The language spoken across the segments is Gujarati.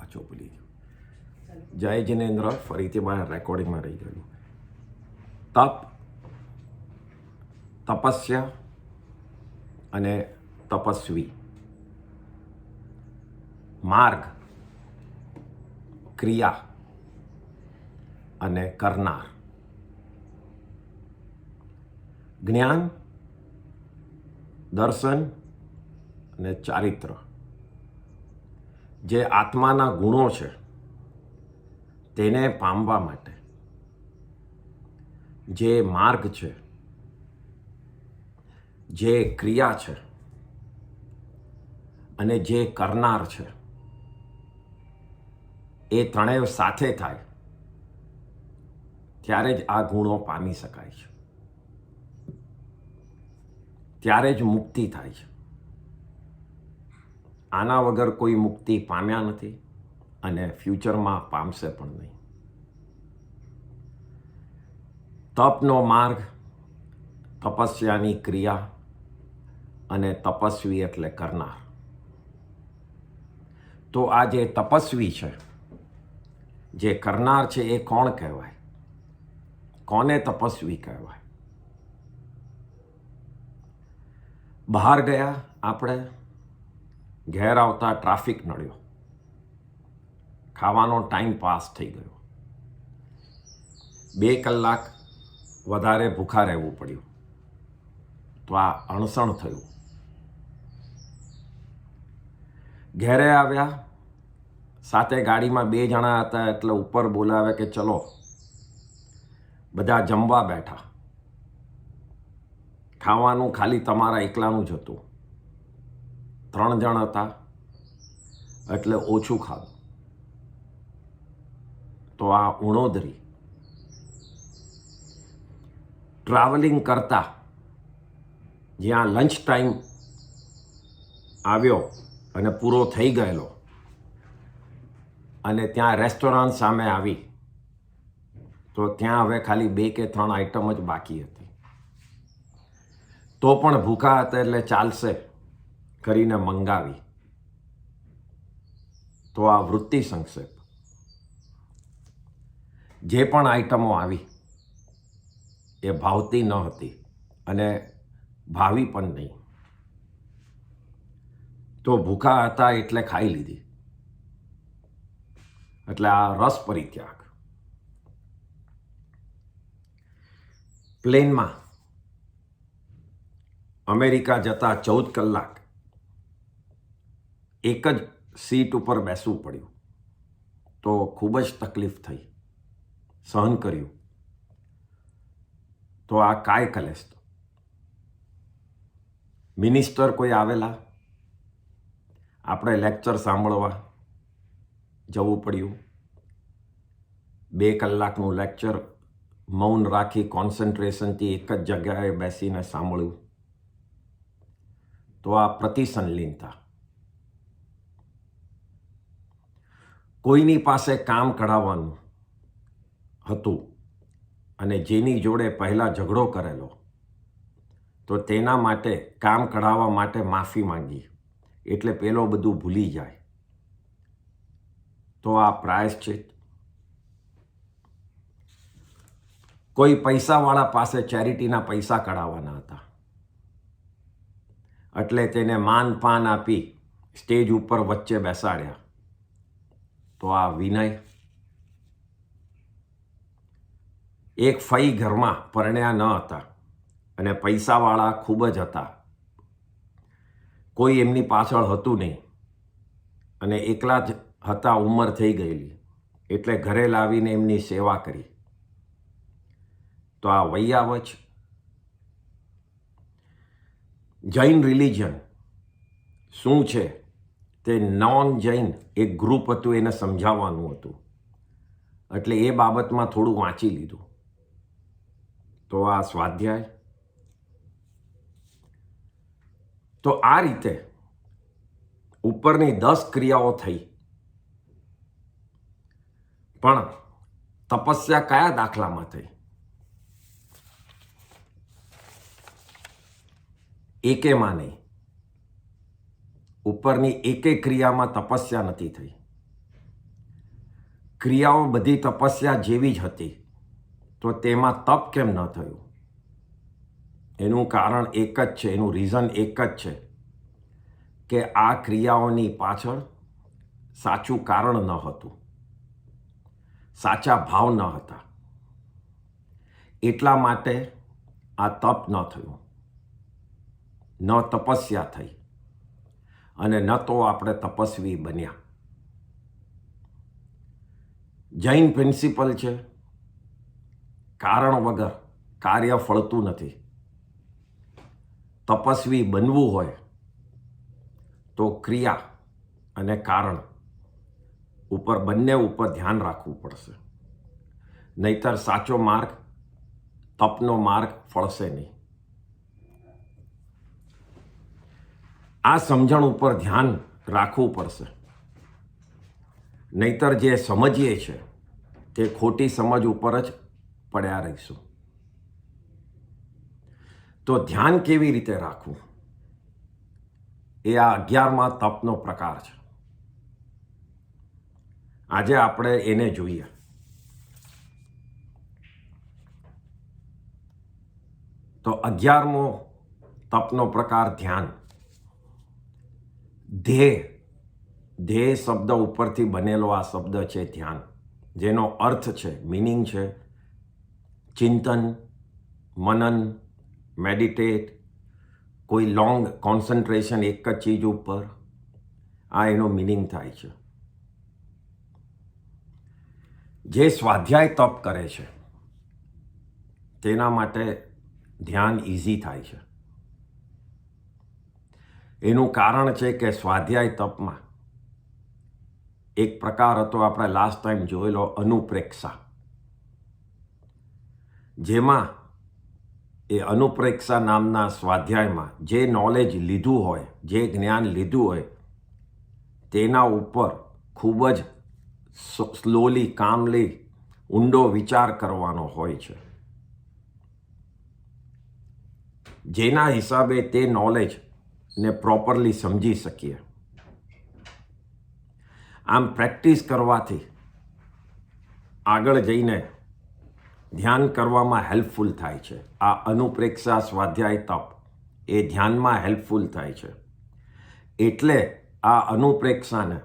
પાછો ભૂલી ગયો. જય જિનેન્દ્ર ફરીથી મારા રેકોર્ડિંગમાં રહી ગયેલું. તપ, તપસ્યા અને તપસ્વી. માર્ગ, ક્રિયા અને કરનાર. જ્ઞાન, દર્શન અને ચારિત્ર. જે આત્માના ગુણો છે તેને પામવા માટે જે માર્ગ છે, જે ક્રિયા છે અને જે કરનાર છે, એ ત્રણેય સાથે થાય ત્યારે જ આ ગુણો પામી શકાય છે, ત્યારે જ મુક્તિ થાય છે. આના વગર કોઈ મુક્તિ પામ્યા નથી અને ફ્યુચરમાં પામશે પણ નહીં. તપનો માર્ગ, તપસ્યાની ક્રિયા અને તપસ્વી એટલે કરનાર. તો આ જે તપસ્વી છે, જે કરનાર છે, એ કોણ કહેવાય? કોને તપસ્વી કહેવાય? બહાર ગયા આપણે, ઘેર આવતા ટ્રાફિક નડ્યો, ખાવાનો ટાઈમ પાસ થઈ ગયો, 2 કલાક વધારે ભૂખા રહેવું પડ્યું, તો આ અણસણ થયું. ઘેરે આવ્યા, સાથે ગાડીમાં 2 જણા હતા એટલે ઉપર બોલાવે કે ચલો બધા જમવા બેઠા. ખાવાનું ખાલી તમારા એકલાનું જ હતું. 3 જણ હતા એટલે ઓછું ખાવું. તો આ ઉણોદરી. ટ્રાવેલિંગ કરતા જ્યાં લંચ ટાઈમ આવ્યો અને પૂરો થઈ ગયેલો અને ત્યાં રેસ્ટોરન્ટ સામે આવી, તો ત્યાં હવે ખાલી 2 કે 3 આઈટમ જ બાકી હતી. તો પણ ભૂખા હતા એટલે ચાલશે કરીને મંગાવી. તો આ વૃત્તિ સંક્ષેપ. જે પણ આઈટમો આવી એ ભાવતી ન હતી અને ભાવી પણ નહીં. તો ભૂખા હતા એટલે ખાઈ લીધી. એટલે આ રસ પરિત્યાગ. પ્લેનમાં અમેરિકા જતા 14 કલાક એક જ સીટ ઉપર બેસવું પડ્યું. તો ખૂબ જ તકલીફ થઈ, સહન કર્યું. તો આ કાય કલેશ. મિનિસ્ટર કોઈ આવેલા, આપણે લેક્ચર સાંભળવા જવું પડ્યું. 2 કલાકનું લેક્ચર મૌન રાખી કોન્સન્ટ્રેશનથી એક જ જગ્યાએ બેસીને સાંભળ્યું. તો આ પ્રતિસંલીનતા. કોઈની પાસે કામ કઢાવવાનું હતું અને જેની જોડે પહેલાં ઝઘડો કરેલો, તો તેના માટે કામ કઢાવવા માટે માફી માંગી એટલે પેલો બધું ભૂલી જાય. તો આ પ્રાયશ્ચિત. કોઈ પૈસાવાળા પાસે ચેરિટીના પૈસા કઢાવવાના હતા એટલે તેને માન પાન આપી સ્ટેજ ઉપર વચ્ચે બેસાડ્યા. તો આ વિનય. એક ફઈ ઘરમાં પરણ્યા ન હતા અને પૈસાવાળા ખૂબ જ હતા. કોઈ એમની પાછળ હતું નહીં અને એકલા જ હતા, ઉંમર થઈ ગયેલી એટલે ઘરે લાવીને એમની સેવા કરી. તો આ વૈયાવચ. જૈન રિલિજન શું છે તે નોન જૈન એક ગ્રુપ હતું, એને સમજાવવાનું હતું એટલે એ બાબતમાં થોડું વાંચી લીધું. તો આ સ્વાધ્યાય. તો આ રીતે ઉપરની 10 ક્રિયાઓ થઈ. પણ તપસ્યા કયા દાખલામાં થઈ? એકેમાં નહીં. ઉપરની એકે ક્રિયામાં તપસ્યા નથી થઈ. ક્રિયાઓ બધી તપસ્યા જેવી જ હતી, તો તેમાં તપ કેમ ન થયું? એનું કારણ એક જ છે, એનું રીઝન એક જ છે કે આ ક્રિયાઓની પાછળ સાચું કારણ ન હતું, સાચા ભાવ ન હતા. એટલા માટે આ તપ ન થયું, ન તપસ્યા થઈ, અને ન તો આપણે તપસ્વી બન્યા. જૈન પ્રિન્સિપલ છે, કારણ વગર કાર્ય ફળતું નથી. તપસ્વી બનવું હોય તો ક્રિયા અને કારણ ઉપર બંને ઉપર ધ્યાન રાખવું પડશે, નહીતર સાચો માર્ગ, તપનો માર્ગ ફળશે નહીં. આ સમજણ ઉપર ધ્યાન રાખવું પડશે, નહીતર જે સમજીએ છીએ તે ખોટી સમજ ઉપર જ પડ્યા રહીશું. તો ધ્યાન કેવી રીતે રાખવું, એ આ 11મા તપનો પ્રકાર છે. આજે આપણે એને જોઈએ. તો 11મો તપનો પ્રકાર ધ્યાન. ધ્યેય શબ્દ ઉપરથી બનેલો આ શબ્દ છે ધ્યાન, જેનો અર્થ છે, મિનિંગ છે ચિંતન, મનન, મેડિટેટ, કોઈ લોંગ કોન્સન્ટ્રેશન એક જ ચીજ ઉપર. આ એનો મિનિંગ થાય છે. જે સ્વાધ્યાય તપ કરે છે તેના માટે ધ્યાન ઇઝી થાય છે. એનું કારણ છે કે સ્વાધ્યાય તપમાં એક પ્રકાર હતો, આપણે લાસ્ટ ટાઈમ જોયેલો, અનુપ્રેક્ષા. જેમાં એ અનુપ્રેક્ષા નામના સ્વાધ્યાયમાં જે નોલેજ લીધું હોય, જે જ્ઞાન લીધું હોય, તેના ઉપર ખૂબ જ સ્લોલી, કામલી, ઊંડો વિચાર કરવાનો હોય છે, જેના હિસાબે તે નોલેજને પ્રોપરલી સમજી શકીએ. આમ પ્રેક્ટિસ કરવાથી આગળ જઈને ધ્યાન કરવામાં હેલ્પફુલ થાય છે. આ અનુપ્રેક્ષા સ્વાધ્યાય તપ એ ધ્યાનમાં હેલ્પફુલ થાય છે. એટલે આ અનુપ્રેક્ષાને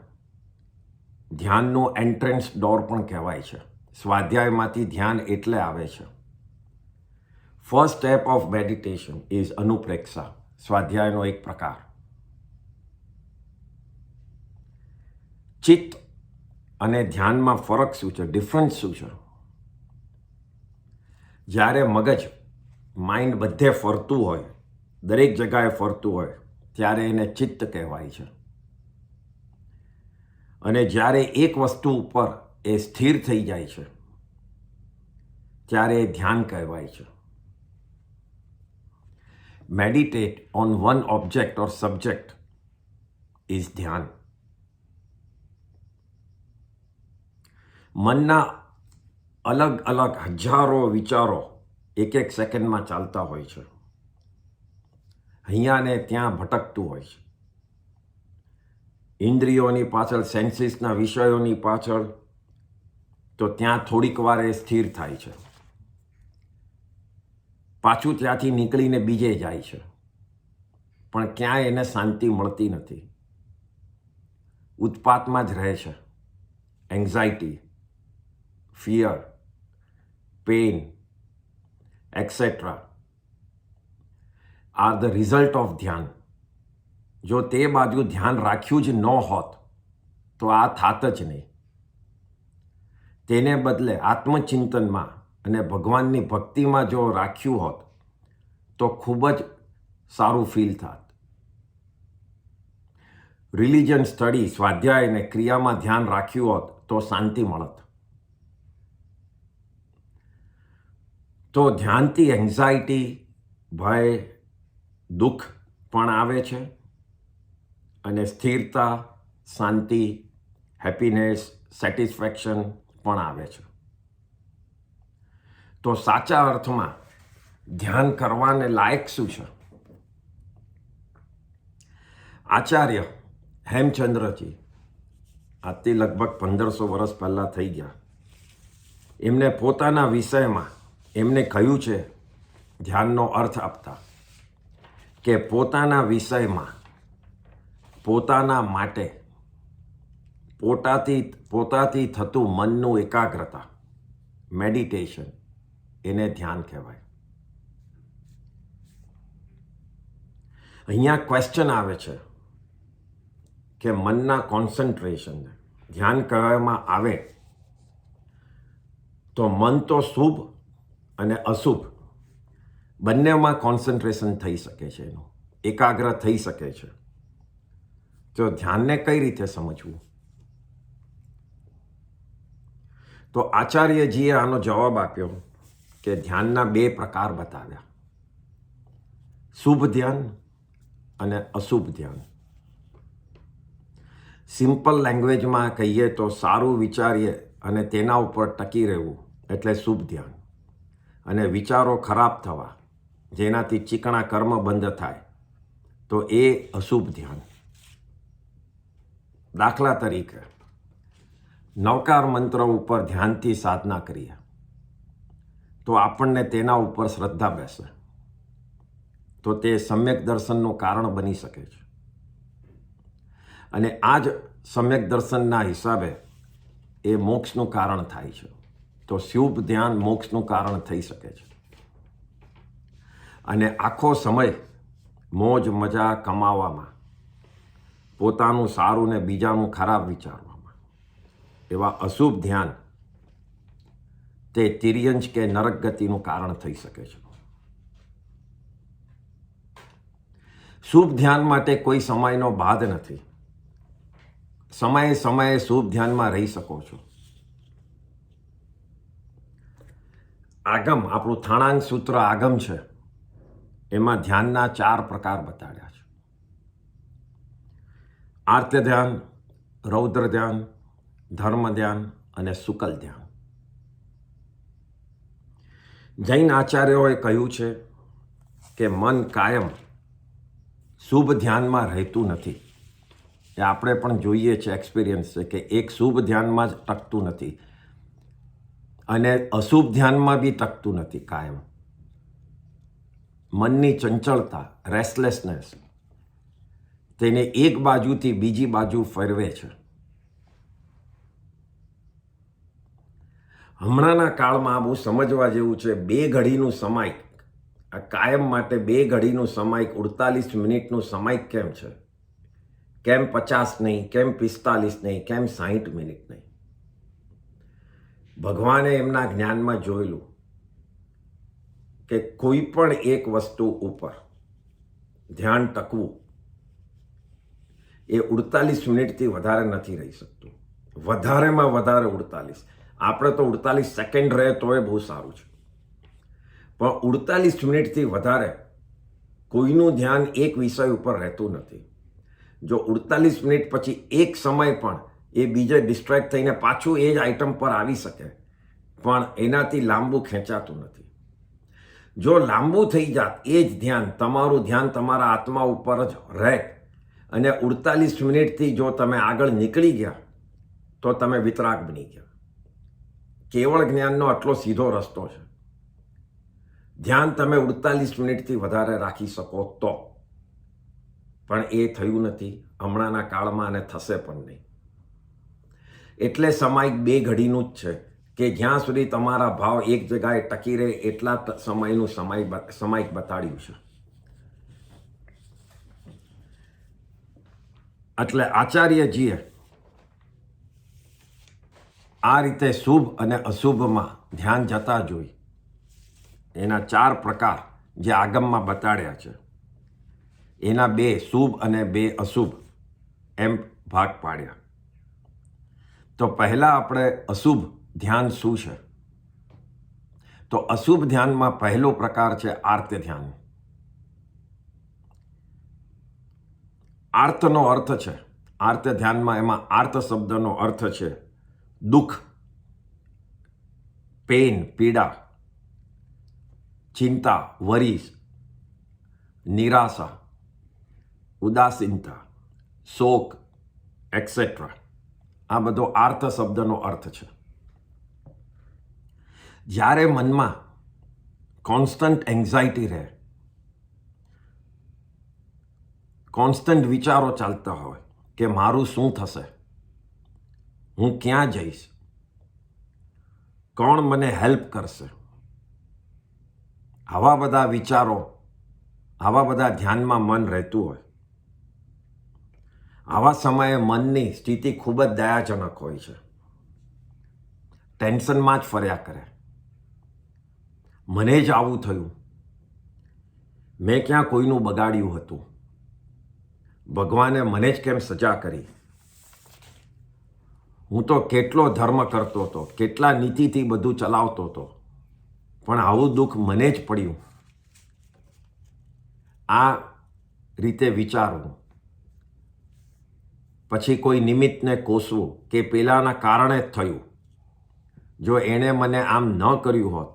ધ્યાનનો એન્ટ્રન્સ ડોર પણ કહેવાય છે. સ્વાધ્યાયમાંથી ધ્યાન એટલે આવે છે. First step of meditation is અનુપ્રેક્ષા, સ્વાધ્યાયનો એક પ્રકાર. ચિત્ત અને ધ્યાનમાં ફરક શું છે, ડિફરન્સ શું છે? જ્યારે મગજ, માઇન્ડ બધે ફરતું હોય, દરેક જગાએ ફરતું હોય, ત્યારે એને ચિત્ત કહેવાય છે. અને જ્યારે એક વસ્તુ ઉપર એ સ્થિર થઈ જાય છે ત્યારે એ ધ્યાન કહેવાય છે. Meditate on one object or subject is ધ્યાન. મનના અલગ અલગ હજારો વિચારો એક એક સેકન્ડમાં ચાલતા હોય છે, અહીંયા ને ત્યાં ભટકતું હોય છે. ઇન્દ્રિયોની પાછળ, સેન્સીસના વિષયોની પાછળ, તો ત્યાં થોડીક વાર એ સ્થિર થાય છે, પાછું ત્યાંથી નીકળીને બીજે જાય છે, પણ ક્યાંય એને શાંતિ મળતી નથી. ઉત્પાતમાં જ રહે છે. Anxiety, fear, pain, et cetera are the result of ધ્યાન. જો તે બાજુ ધ્યાન રાખ્યું જ ન હોત તો આ થાત જ નહીં. તેને બદલે આત્મચિંતનમાં અને ભગવાનની ભક્તિમાં જો રાખ્યું હોત તો ખૂબ જ સારું ફીલ થાત. રિલિજન સ્ટડી, સ્વાધ્યાય અને ક્રિયામાં ધ્યાન રાખ્યું હોત તો શાંતિ મળત. તો ધ્યાનથી એન્ઝાઇટી, ભય, દુઃખ પણ આવે છે, અને સ્થિરતા, શાંતિ, હેપીનેસ, સેટિસ્ફેક્શન પણ આવે છે. તો સાચા અર્થમાં ધ્યાન કરવાને લાયક શું છે? આચાર્ય હેમચંદ્રજી આજથી લગભગ 1500 વર્ષ પહેલાં થઈ ગયા. એમને પોતાના વિષયમાં એમને કહ્યું છે ધ્યાનનો અર્થ આપતા કે પોતાના વિષયમાં પોતાના માટે પોતાથી થતું મનનું એકાગ્રતા, મેડિટેશન, એને ધ્યાન કહેવાય. અહીંયા ક્વેશ્ચન આવે છે કે મનના કોન્સન્ટ્રેશનને ધ્યાન કહેવામાં આવે તો મન તો શુભ અને અશુભ બંનેમાં કોન્સન્ટ્રેશન થઈ શકે છે, એનું એકાગ્ર થઈ શકે છે. તો ધ્યાનને કઈ રીતે સમજવું? તો આચાર્યજીએ આનો જવાબ આપ્યો કે ધ્યાનના 2 પ્રકાર બતાવ્યા, શુભ ધ્યાન અને અશુભ ધ્યાન. સિમ્પલ લેંગ્વેજમાં કહીએ તો સારું વિચારીએ અને તેના ઉપર ટકી રહેવું એટલે શુભ ધ્યાન, અને વિચારો ખરાબ થવા જેનાથી ચીકણા કર્મ બંધ થાય તો એ અશુભ ધ્યાન. દાખલા તરીકે નવકાર મંત્ર ઉપર ધ્યાનથી સાધના કરીએ તો આપણને તેના ઉપર શ્રદ્ધા બેસે તો તે સમ્યક દર્શનનું કારણ બની શકે છે, અને આ જ સમ્યક દર્શનના હિસાબે એ મોક્ષનું કારણ થાય છે. તો શુભ ધ્યાન મોક્ષનું કારણ થઈ શકે છે. અને આખો સમય મોજ મજા કમાવામાં, પોતાનું સારું ને બીજાનું ખરાબ વિચારવામાં, એવા અશુભ ધ્યાન તે તિર્યંચ કે નરક ગતિનું કારણ થઈ શકે છે. શુભ ધ્યાન માટે કોઈ સમયનો બાદ નથી. સમયે સમયે શુભ ધ્યાનમાં રહી શકો છો. આગમ, આપણું થાણાંગ સૂત્ર આગમ છે, એમાં ધ્યાનના 4 પ્રકાર બતાડ્યા છે. આર્ત ધ્યાન, રૌદ્ર ધ્યાન, ધર્મ ધ્યાન અને શુકલ ધ્યાન. જૈન આચાર્યોએ કહ્યું છે કે મન કાયમ શુભ ધ્યાનમાં રહેતું નથી. એ આપણે પણ જોઈએ છે, એક્સપિરિયન્સ છે કે એક શુભ ધ્યાનમાં જ ટકતું નથી અને અશુભ ધ્યાનમાં બી ટકતું નથી. કાયમ મનની ચંચળતા, રેસ્ટલેસનેસ તેને એક બાજુથી બીજી બાજુ ફેરવે છે. હમણાંના કાળમાં આ બહુ સમજવા જેવું છે. 2 ઘડીનું સમાયિક, આ કાયમ માટે 2 ઘડીનું સમાયિક, 48 મિનિટનું સમાયિક કેમ છે? કેમ 50 નહીં, કેમ 45 નહીં, કેમ 60 મિનિટ નહીં? ભગવાને એમના જ્ઞાનમાં જોયેલું કે કોઈ પણ એક વસ્તુ ઉપર ધ્યાન ટકવું એ 48 મિનિટથી વધારે નથી રહી શકતું. વધારેમાં વધારે 48. આપણે તો 48 સેકન્ડ રહે તો એ બહુ સારું છે, પણ 48 મિનિટથી વધારે કોઈનું ધ્યાન એક વિષય ઉપર રહેતું નથી. જો 48 મિનિટ પછી એક સમય પણ એ બીજે ડિસ્ટ્રેક્ટ થઈને પાછું એ જ આઈટમ પર આવી શકે, પણ એનાથી લાંબુ ખેંચાતું નથી. જો લાંબુ થઈ જાત એ જ ધ્યાન, તમારું ધ્યાન તમારા આત્મા ઉપર જ રહે અને 48 મિનિટથી જો તમે આગળ નીકળી ગયા તો તમે વિતરાગ બની ગયા. કેવળ જ્ઞાનનો આટલો સીધો રસ્તો છે. ધ્યાન તમે 48 મિનિટથી વધારે રાખી શકો તો, પણ એ થયું નથી હમણાંના કાળમાં અને થશે પણ નહીં. એટલે સમાયિક 2 ઘડીનું જ છે કે જ્યાં સુધી તમારા ભાવ એક જગ્યાએ ટકી રહે એટલા સમયનું સમાયિક બતાડ્યું છે. એટલે આચાર્યજીએ આ રીતે શુભ અને અશુભમાં ધ્યાન જતા જોઈ એના 4 પ્રકાર જે આગમમાં બતાડ્યા છે, એના 2 શુભ અને 2 અશુભ એમ ભાગ પાડ્યા. તો પહેલા આપણે અશુભ ધ્યાન શું છે? તો અશુભ ધ્યાનમાં પહેલો પ્રકાર છે આર્ત ધ્યાન. આર્તનો અર્થ છે, આર્ત ધ્યાનમાં એમાં આર્ત શબ્દનો અર્થ છે દુઃખ, પેન, પીડા, ચિંતા, વરીસ, નિરાશા, ઉદાસીનતા, શોક એક્સેટ્રા. આ બધો આર્ત શબ્દનો અર્થ છે. જ્યારે મનમાં કોન્સ્ટન્ટ એન્ઝાયટી રહે, કોન્સ્ટન્ટ વિચારો ચાલતા હોય કે મારું શું થશે, હું ક્યાં જઈશ, કોણ મને હેલ્પ કરશે, આવા બધા વિચારો, આવા બધા ધ્યાનમાં મન રહેતું હોય, આવા સમયે મનની સ્થિતિ ખૂબ જ દયાજનક હોય છે. ટેન્શનમાં જ ફર્યા કરે. મને જ આવું થયું, મેં ક્યાં કોઈનું બગાડ્યું હતું, ભગવાને મને જ કેમ સજા કરી, હું તો કેટલો ધર્મ કરતો હતો, કેટલા નીતિથી બધું ચલાવતો હતો, પણ આવું દુઃખ મને જ પડ્યું. આ રીતે વિચારવું, પછી કોઈ નિમિત્તને કોસવું કે પેલાના કારણે જ થયું, જો એણે મને આમ ન કર્યું હોત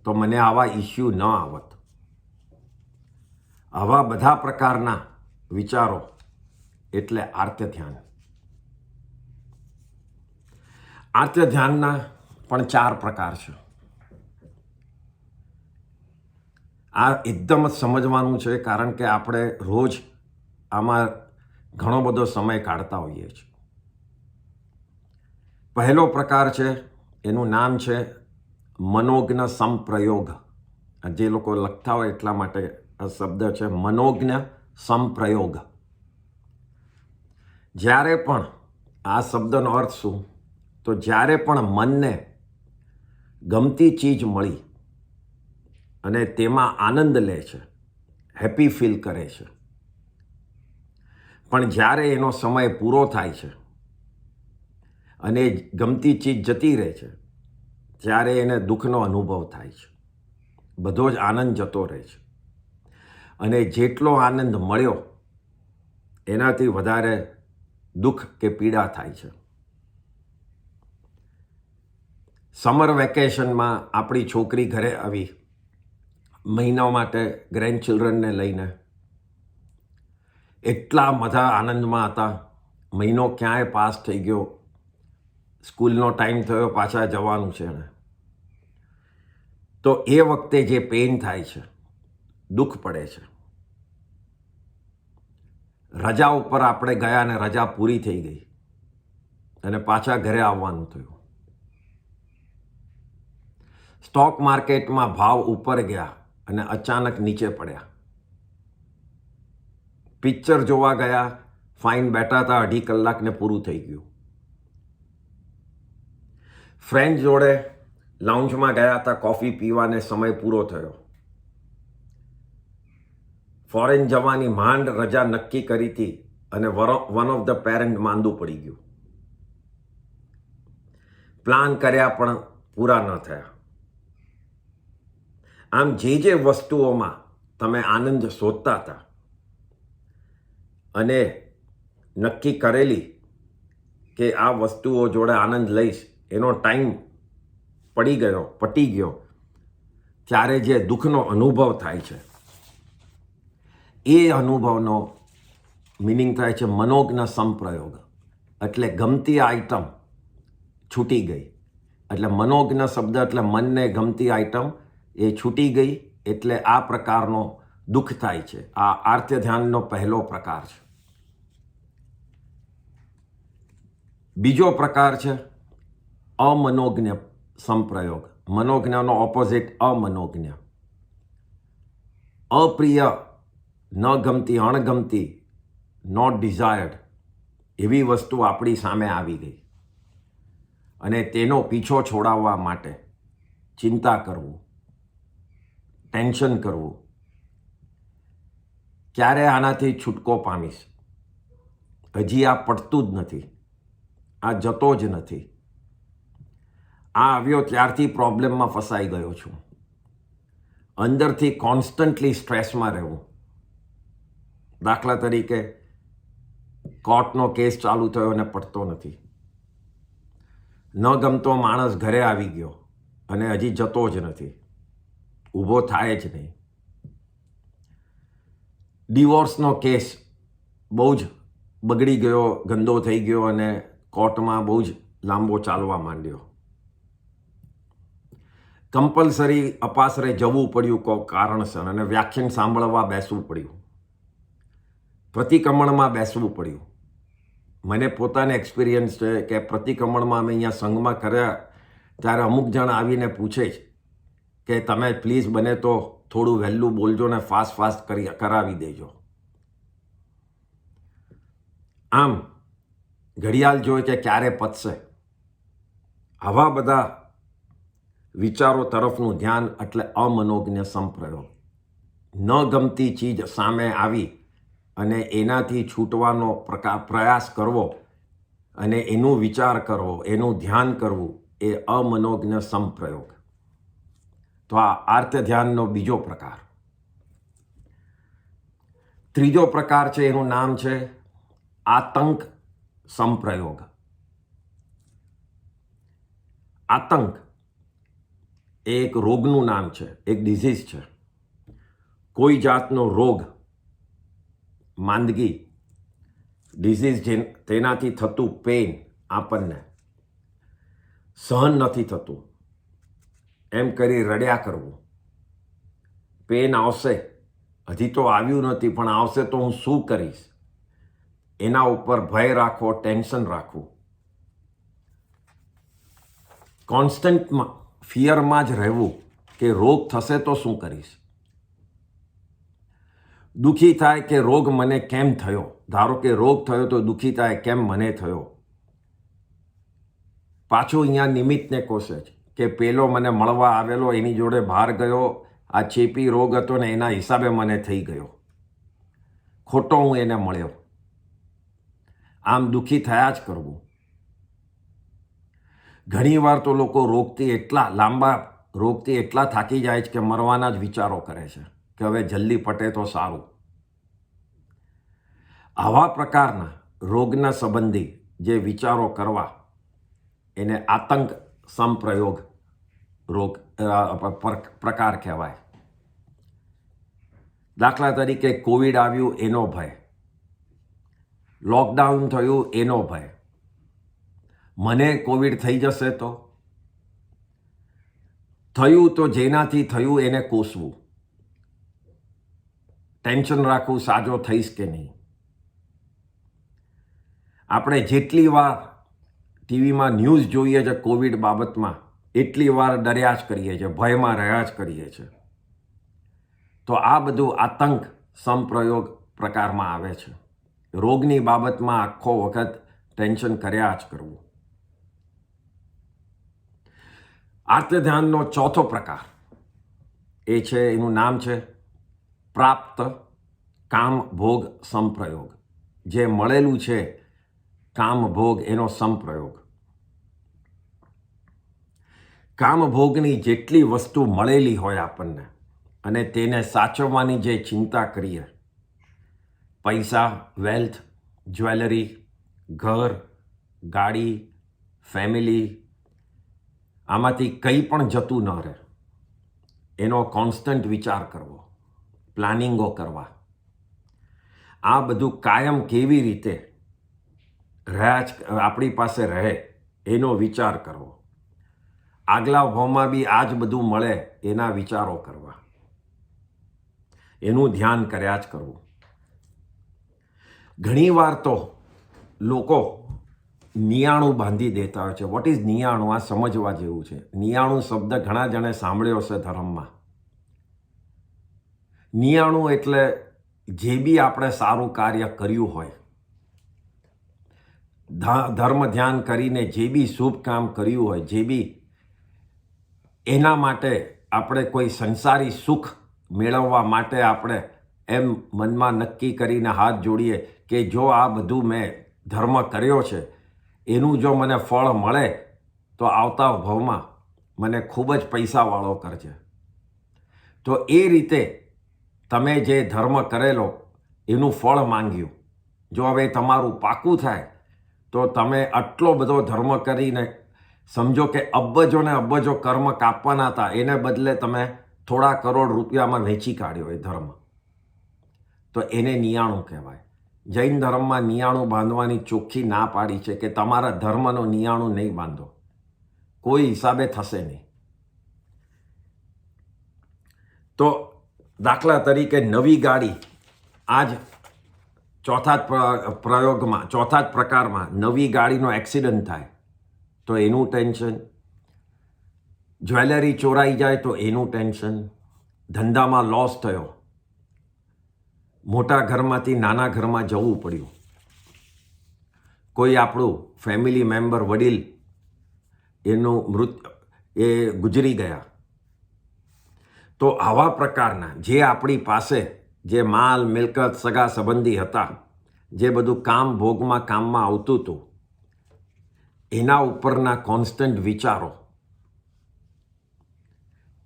તો મને આવા ઇસ્યુ ન આવત. આવા બધા પ્રકારના વિચારો એટલે આર્ત ધ્યાન. આર્ત ધ્યાનના પણ 4 પ્રકાર છે. આ એકદમ જ સમજવાનું છે, કારણ કે આપણે રોજ આમાં ઘણો બધો સમય કાઢતા હોઈએ છીએ. પહેલો પ્રકાર છે, એનું નામ છે મનોજ્ઞ સંપ્રયોગ. જે લોકો લખતા હોય એટલા માટે આ શબ્દ છે મનોજ્ઞ સંપ્રયોગ. જ્યારે પણ આ શબ્દનો અર્થ શું, તો જ્યારે પણ મનને ગમતી ચીજ મળી અને તેમાં આનંદ લે છે, હેપી ફીલ કરે છે, પણ જ્યારે એનો સમય પૂરો થાય છે અને ગમતી ચીજ જતી રહે છે, ત્યારે એને દુઃખનો અનુભવ થાય છે. બધો જ આનંદ જતો રહે છે અને જેટલો આનંદ મળ્યો એનાથી વધારે દુઃખ કે પીડા થાય છે. સમર વેકેશનમાં આપણી છોકરી ઘરે આવી, મહિના માટે ગ્રેન્ડચિલ્ડ્રનને લઈને, એટલા બધા આનંદમાં હતા. મહિનો ક્યાંય પાસ થઈ ગયો, સ્કૂલનો ટાઈમ થયો, પાછા જવાનું છે એને. તો એ વખતે જે પેઇન થાય છે, દુઃખ પડે છે. રજા ઉપર આપણે ગયા અને રજા પૂરી થઈ ગઈ અને પાછા ઘરે આવવાનું થયું. સ્ટોક માર્કેટમાં ભાવ ઉપર ગયા અને અચાનક નીચે પડ્યા. પિક્ચર જોવા ગયા, ફાઇન બેઠા હતા, 2.5 કલાકને પૂરું થઈ ગયું. ફ્રેન્ડ જોડે લાઉન્જમાં ગયા હતા કોફી પીવાને, સમય પૂરો થયો. ફોરેન જવાની માંડ રજા નક્કી કરી હતી અને વન ઓફ ધ પેરેન્ટ માંદું પડી ગયું. પ્લાન કર્યા પણ પૂરા ન થયા. આમ જે વસ્તુઓમાં તમે આનંદ શોધતા હતા અને નક્કી કરેલી કે આ વસ્તુઓ જોડે આનંદ લઈશ, એનો ટાઈમ પટી ગયો, ત્યારે જે દુઃખનો અનુભવ થાય છે, એ અનુભવનો મિનિંગ થાય છે મનોજ્ઞ સંપ્રયોગ. એટલે ગમતી આઈટમ છૂટી ગઈ. એટલે મનોજ્ઞ શબ્દ એટલે મનને ગમતી આઈટમ એ છૂટી ગઈ, એટલે આ પ્રકારનો દુઃખ થાય છે. આ આર્ત ધ્યાનનો પહેલો પ્રકાર છે. બીજો પ્રકાર છે અમનોજ્ઞ સંપ્રયોગ. મનોજ્ઞનો ઓપોઝિટ અમનોજ્ઞ. અપ્રિય, ન ગમતી, અણગમતી, નોટ ડિઝાયર્ડ એવી વસ્તુ આપણી સામે આવી ગઈ અને તેનો પીછો છોડાવવા માટે ચિંતા કરવું, ટેન્શન કરવું, ક્યારે આનાથી છૂટકો પામીશ, હજી આ પડતું જ નથી, આ જતો જ નથી, આ આવ્યો ત્યારથી પ્રોબ્લેમમાં ફસાઈ ગયો છું, અંદરથી કોન્સ્ટન્ટલી સ્ટ્રેસમાં રહેવું. દાખલા તરીકે કોર્ટનો કેસ ચાલુ થયો અને પડતો નથી, ન ગમતો માણસ ઘરે આવી ગયો અને હજી જતો જ નથી, ઊભો થાય જ નહીં. ડિવોર્સનો કેસ બહુ જ બગડી ગયો, ગંદો થઈ ગયો અને કોર્ટમાં બહુ જ લાંબો ચાલવા માંડ્યો. કમ્પલસરી અપાસરે જવું પડ્યું કોઈ કારણસર અને વ્યાખ્યાન સાંભળવા બેસવું પડ્યું, પ્રતિક્રમણમાં બેસવું પડ્યું. મને પોતાને એક્સપિરિયન્સ છે કે પ્રતિક્રમણમાં અમે અહીંયા સંઘમાં કર્યા ત્યારે અમુક જણ આવીને પૂછે છે કે તમે પ્લીઝ બને તો થોડું વહેલું બોલજો ને ફાસ્ટ કરાવી દેજો. આમ ઘડિયાળ જોઈએ કે ક્યારે પતશે, આવા બધા વિચારો તરફનું ધ્યાન એટલે અમનોજ્ઞ સંપ્રયોગ. ન ગમતી ચીજ સામે આવી અને એનાથી છૂટવાનો પ્રયાસ કરવો અને એનું વિચાર કરવો, એનું ધ્યાન કરવું એ અમનોજ્ઞ સંપ્રયોગ. તો આ આર્ત ધ્યાનનો બીજો પ્રકાર. ત્રીજો પ્રકાર છે, એનું નામ છે આતંક સંપ્રયોગ. આતંક એ એક રોગનું નામ છે, એક ડિઝીઝ છે. કોઈ જાતનો રોગ, માંદગી, ડિઝીઝ, તેનાથી થતું પેઇન આપણને સહન નથી થતું એમ કરી રડ્યા કરવું. પેન આવશે, હજી તો આવ્યું નથી પણ આવશે તો હું શું કરીશ, એના ઉપર ભય રાખવો, ટેન્શન રાખવું, કોન્સ્ટન્ટમાં ફિયરમાં જ રહેવું કે રોગ થશે તો શું કરીશ. દુઃખી થાય કે રોગ મને કેમ થયો. ધારો કે રોગ થયો તો દુઃખી થાય કેમ મને થયો. પાછું અહીંયા નિમિત્તને કોસે છે કે પેલો મને મળવા આવેલો એની જોડે બહાર ગયો, આ ચેપી રોગ હતો ને એના હિસાબે મને થઈ ગયો, ખોટો હું એને મળ્યો. આમ દુઃખી થયા જ કરવું. ઘણીવાર તો લોકો લાંબા રોગથી એટલા થાકી જાય છે કે મરવાના જ વિચારો કરે છે કે હવે જલ્દી પટે તો સારું. આવા પ્રકારના રોગના સંબંધી જે વિચારો કરવા એને આતંક સંપ્રયોગ પ્રકાર કહેવાય. દાખલા તરીકે કોવિડ આવ્યું એનો ભય, લોકડાઉન થયું એનો ભય, મને કોવિડ થઈ જશે તો, થયું તો જેનાથી થયું એને કોસવું, ટેન્શન રાખવું સાજો થઈશ કે નહીં. આપણે જેટલી વાર ટીવીમાં ન્યૂઝ જોઈએ છે કોવિડ બાબતમાં, એટલી વાર ડર્યા જ કરીએ છીએ, ભયમાં રહ્યા જ કરીએ છીએ. તો આ બધું આતંક સંપ્રયોગ પ્રકારમાં આવે છે. રોગની બાબતમાં આખો વખત ટેન્શન કર્યા જ કરવું. આર્ત ધ્યાનનો ચોથો પ્રકાર એ છે, એનું નામ છે પ્રાપ્ત કામ ભોગ સંપ્રયોગ. જે મળેલું છે કામ ભોગ એનો સંપ્રયોગ. કામ ભોગની જેટલી વસ્તુ મળેલી હોય આપણને અને તેને સાચવવાની જે ચિંતા કરીએ, પૈસા, વેલ્થ, જ્વેલરી, ઘર, ગાડી, ફેમિલી, આમાંથી કંઈ પણ જતું ન રહે એનો કોન્સ્ટન્ટ વિચાર કરવો, પ્લાનિંગો કરવા. આ બધું કાયમ કેવી રીતે આપણી પાસે રહે એનો વિચાર કરવો. આગલા ભાવમાં બી આ જ બધું મળે એના વિચારો કરવા, એનું ધ્યાન કર્યા જ કરવું. ઘણીવાર તો લોકો નિયાણું બાંધી દેતા હોય છે. વોટ ઇઝ નિયાણું? આ સમજવા જેવું છે. નિયાણું શબ્દ ઘણા જણે સાંભળ્યો છે ધર્મમાં. નિયાણું એટલે જે બી આપણે સારું કાર્ય કર્યું હોય, ધર્મ ધ્યાન કરીને જે બી શુભ કામ કર્યું હોય, જે બી એના માટે આપણે કોઈ સંસારી સુખ મેળવવા માટે આપણે એમ મનમાં નક્કી કરીને હાથ જોડીએ કે જો આ બધું મેં ધર્મ કર્યો છે એનું જો મને ફળ મળે તો આવતા ભાવમાં મને ખૂબ જ પૈસાવાળો કરજે. તો એ રીતે તમે જે ધર્મ કરેલો એનું ફળ માંગ્યું. જો હવે તમારું પાકું થાય તો તમે આટલો બધો ધર્મ કરીને સમજો કે અબજો ને અબજો કર્મ કાપવાના હતા, એને બદલે તમે થોડા કરોડ રૂપિયામાં વેચી કાઢ્યો એ ધર્મ, તો એને નિયાણું કહેવાય. જૈન ધર્મમાં નિયાણું બાંધવાની ચોખ્ખી ના પાડી છે કે તમારા ધર્મનો નિયાણું નહીં બાંધો, કોઈ હિસાબે થશે નહીં. તો દાખલા તરીકે નવી ગાડી, આજ ચોથા જ પ્રકારમાં નવી ગાડીનો એક્સિડન્ટ થાય તો એનું ટેન્શન, જ્વેલરી ચોરાઈ જાય તો એનું ટેન્શન, ધંધામાં લોસ થયો, મોટા ઘરમાંથી નાના ઘરમાં જવું પડ્યું, કોઈ આપણું ફેમિલી મેમ્બર વડીલ એ ગુજરી ગયા, તો આવા પ્રકારના જે આપણી પાસે જે માલ મિલકત સગા સંબંધી હતા, જે બધું કામમાં આવતું હતું, એના ઉપરના કોન્સ્ટન્ટ વિચારો,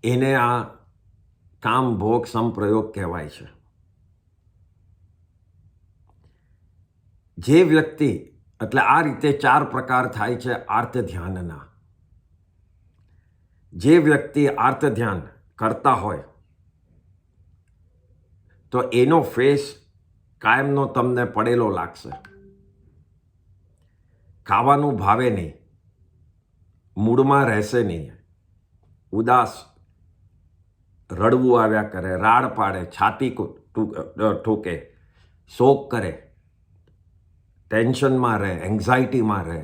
એને આ કામ ભોગ સંપ્રયોગ કહેવાય છે. જે વ્યક્તિ, એટલે આ રીતે 4 પ્રકાર થાય છે આર્ત ધ્યાનના. જે વ્યક્તિ આર્ત ધ્યાન કરતા હોય તો એનો ફેસ કાયમનો તમને પડેલો લાગશે. ખાવાનું ભાવે નહીં, મૂડમાં રહેશે નહીં, ઉદાસ, રડવું આવ્યા કરે, રાડ પાડે, છાતી ઠોકે, શોક કરે, ટેન્શનમાં રહે, એન્ઝાયટીમાં રહે.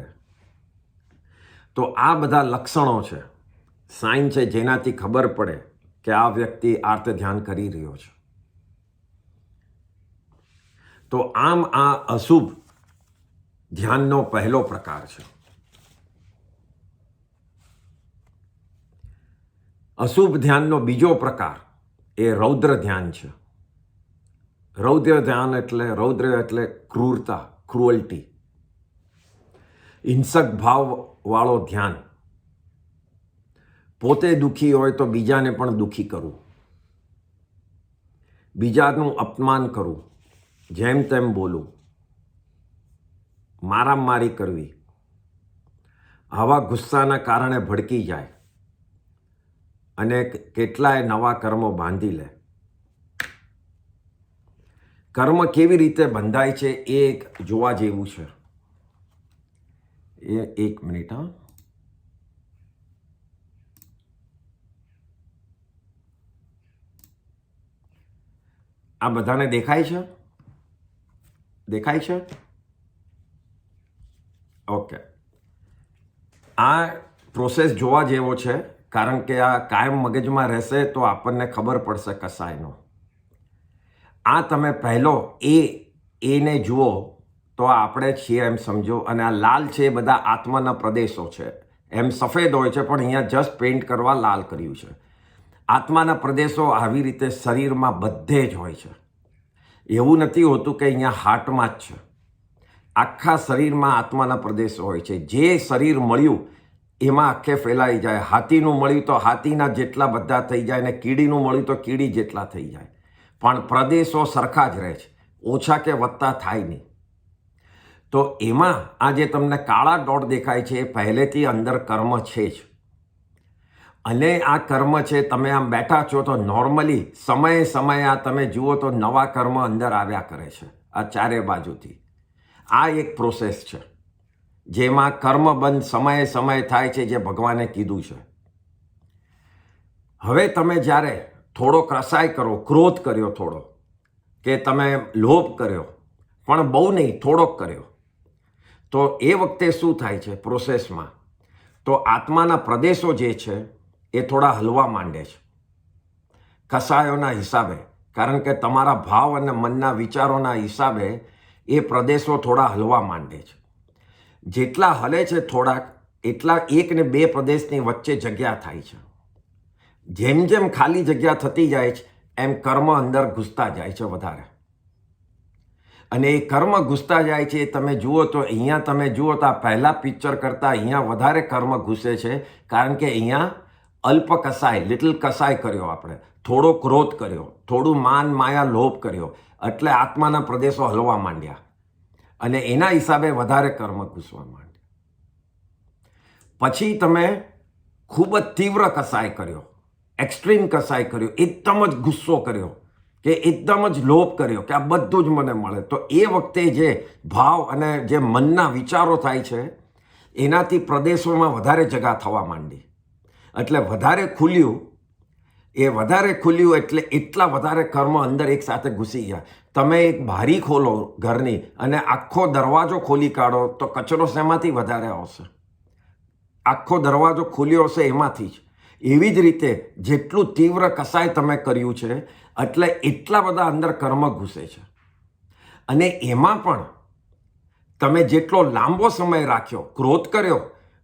તો આ બધા લક્ષણો છે, સાઇન છે, જેનાથી ખબર પડે કે આ વ્યક્તિ આર્ત ધ્યાન કરી રહ્યો છે. તો આમ આ અશુભ ધ્યાનનો પહેલો પ્રકાર છે. અશુભ ધ્યાનનો બીજો પ્રકાર એ રૌદ્ર ધ્યાન છે. રૌદ્ર ધ્યાન એટલે ક્રૂરતા, ક્રુઅલ્ટી, હિંસક ભાવવાળો ધ્યાન. પોતે દુઃખી હોય તો બીજાને પણ દુઃખી કરવું, બીજાનું અપમાન કરવું, જેમ તેમ બોલવું, મારામારી કરવી, આવા ગુસ્સાના કારણે ભડકી જાય અને કેટલાય નવા કર્મો બાંધી લે. કર્મ કેવી રીતે બંધાય છે એ એક જોવા જેવું છે. એક મિનિટ. આ બધાને દેખાય છે? દેખાય છે? ઓકે. આ પ્રોસેસ જોવા જેવો છે, કારણ કે આ કાયમ મગજમાં રહેશે તો આપણને ખબર પડશે કસાયનો. આ તમે પહેલો એને જુઓ તો આપણે છીએ એમ સમજો, અને આ લાલ છે એ બધા આત્માના પ્રદેશો છે. એમ સફેદ હોય છે પણ અહીંયા જસ્ટ પેઇન્ટ કરવા લાલ કર્યું છે. આત્માના પ્રદેશો આવી રીતે શરીરમાં બધે જ હોય છે. એવું નથી હોતું કે અહીંયા હાર્ટમાં જ છે. આખા શરીરમાં આત્માના પ્રદેશો હોય છે. જે શરીર મળ્યું એમાં આખે ફેલાઈ જાય. હાથીનું મળ્યું તો હાથીના જેટલા બધા થઈ જાય, ને કીડીનું મળ્યું તો કીડી જેટલા થઈ જાય. પણ પ્રદેશો સરખા જ રહે છે, ઓછા કે વધતા થાય નહીં. તો એમાં આ જે તમને કાળા ડોટ દેખાય છે એ પહેલેથી અંદર કર્મ છે જ. અને આ કર્મ છે, તમે આમ બેઠા છો તો નોર્મલી સમયે આ તમે જુઓ તો નવા કર્મ અંદર આવ્યા કરે છે આ ચારે બાજુથી. આ એક પ્રોસેસ છે જેમાં કર્મ બંધ સમયે થાય છે, જે ભગવાને કીધું છે. હવે તમે જ્યારે થોડો કસાય કરો, ક્રોધ કર્યો થોડો, કે તમે લોભ કર્યો, પણ બહુ નહીં, થોડોક કર્યો, તો એ વખતે શું થાય છે પ્રોસેસમાં? તો આત્માના પ્રદેશો જે છે એ થોડા હલવા માંડે છે કસાયોના હિસાબે. કારણ કે તમારા ભાવ અને મનના વિચારોના હિસાબે એ પ્રદેશો થોડા હલવા માંડે છે. જેટલા હલે છે થોડાક, એટલા 1 ને 2 પ્રદેશની વચ્ચે જગ્યા થાય છે. જેમ જેમ ખાલી જગ્યા થતી જાય છે એમ કર્મ અંદર ઘૂસતા જાય છે વધારે. અને એ કર્મ ઘૂસતા જાય છે. તમે જુઓ તો અહીંયા તમે જુઓ તો આ પહેલા પિક્ચર કરતાં અહીંયા વધારે કર્મ ઘૂસે છે. કારણ કે અહીંયા અલ્પ કસાય, લિટલ કસાય કર્યો, આપણે થોડો ક્રોધ કર્યો, થોડું માન માયા લોભ કર્યો, એટલે આત્માના પ્રદેશો હલવા માંડ્યા અને એના હિસાબે વધારે કર્મ ઘૂસવા માંડ્યા. પછી તમે ખૂબ જ તીવ્ર કસાય કર્યો, એક્સ્ટ્રીમ કસાય કર્યો, એકદમ જ ગુસ્સો કર્યો, કે એકદમ જ લોભ કર્યો કે આ બધું જ મને મળે, તો એ વખતે જે ભાવ અને જે મનના વિચારો થાય છે એનાથી પ્રદેશોમાં વધારે જગા થવા માંડી. એટલે વધારે ખુલ્યું, એ વધારે ખુલ્યું એટલે એટલા વધારે કર્મ અંદર એક સાથે ઘૂસી ગયા. તમે એક બારી ખોલો ઘરની અને આખો દરવાજો ખોલી કાઢો તો કચરો શેમાંથી વધારે આવશે? આખો દરવાજો ખુલ્યો હશે એમાંથી જ. એવી જ રીતે જેટલું તીવ્ર કસાય તમે કર્યું છે એટલે એટલા બધા અંદર કર્મ ઘૂસે છે. અને એમાં પણ તમે જેટલો લાંબો સમય રાખ્યો, ક્રોધ કર્યો,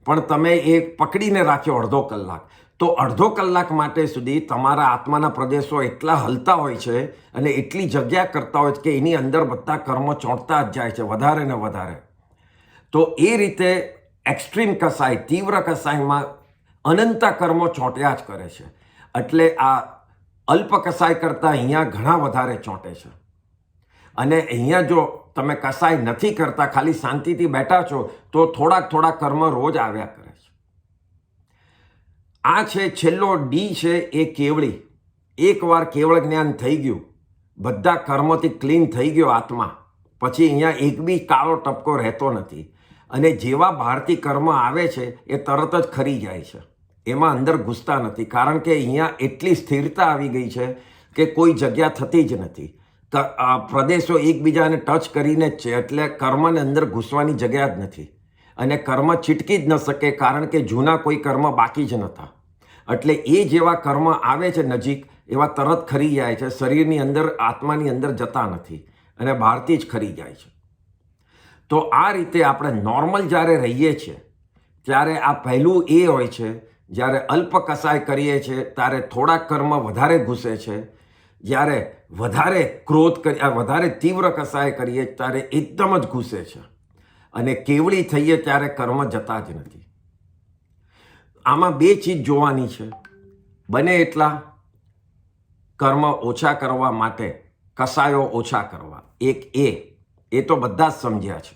પણ તમે એ પકડીને રાખ્યો અડધો કલાક, તો અડધો કલાક માટે સુધી તમારા આત્માના પ્રદેશો એટલા હલતા હોય છે અને એટલી જગ્યા કરતા હોય છે કે એની અંદર બધા કર્મ ચોંટતા જ જાય છે વધારે ને વધારે. તો એ રીતે એક્સ્ટ્રીમ કસાય, તીવ્ર કસાયમાં અનંતા કર્મો ચોંટ્યા જ કરે છે. એટલે આ અલ્પ કસાય કરતાં અહીંયા ઘણા વધારે ચોંટે છે. અને અહીંયા જો તમે કસાય નથી કરતા, ખાલી શાંતિથી બેઠા છો, તો થોડાક કર્મ રોજ આવ્યા કરે છે. આ છે છેલ્લો ડી છે એ કેવળી. એકવાર કેવળ જ્ઞાન થઈ ગયું, બધા કર્મોથી ક્લીન થઈ ગયો આત્મા, પછી અહીંયા એક બી કાળો ટપકો રહેતો નથી. અને જેવા બહારથી કર્મ આવે છે એ તરત જ ખરી જાય છે, એમાં અંદર ઘૂસતા નથી. કારણ કે અહીંયા એટલી સ્થિરતા આવી ગઈ છે કે કોઈ જગ્યા થતી જ નથી. પ્રદેશો એકબીજાને ટચ કરીને જ છે, એટલે કર્મને અંદર ઘૂસવાની જગ્યા જ નથી. અને કર્મ ચીટકી જ ન શકે, કારણ કે જૂના કોઈ કર્મ બાકી જ નહોતા. એટલે એ જેવા કર્મ આવે છે નજીક, એવા તરત ખરી જાય છે. શરીરની અંદર, આત્માની અંદર જતા નથી અને બહારથી જ ખરી જાય છે. તો આ રીતે આપણે નોર્મલ જ્યારે રહીએ છીએ ત્યારે આ પહેલું એ હોય છે. જ્યારે અલ્પ કસાય કરીએ છીએ ત્યારે થોડાક કર્મ વધારે ઘૂસે છે. જ્યારે વધારે ક્રોધ કરીએ, વધારે તીવ્ર કસાય કરીએ ત્યારે એકદમ જ ઘૂસે છે. અને કેવળી થઈએ ત્યારે કર્મ જતા જ નથી. આમાં બે ચીજ જોવાની છે. બને એટલા કર્મ ઓછા કરવા માટે કસાયો ઓછા કરવા. એક એ તો બધા જ સમજ્યા છે.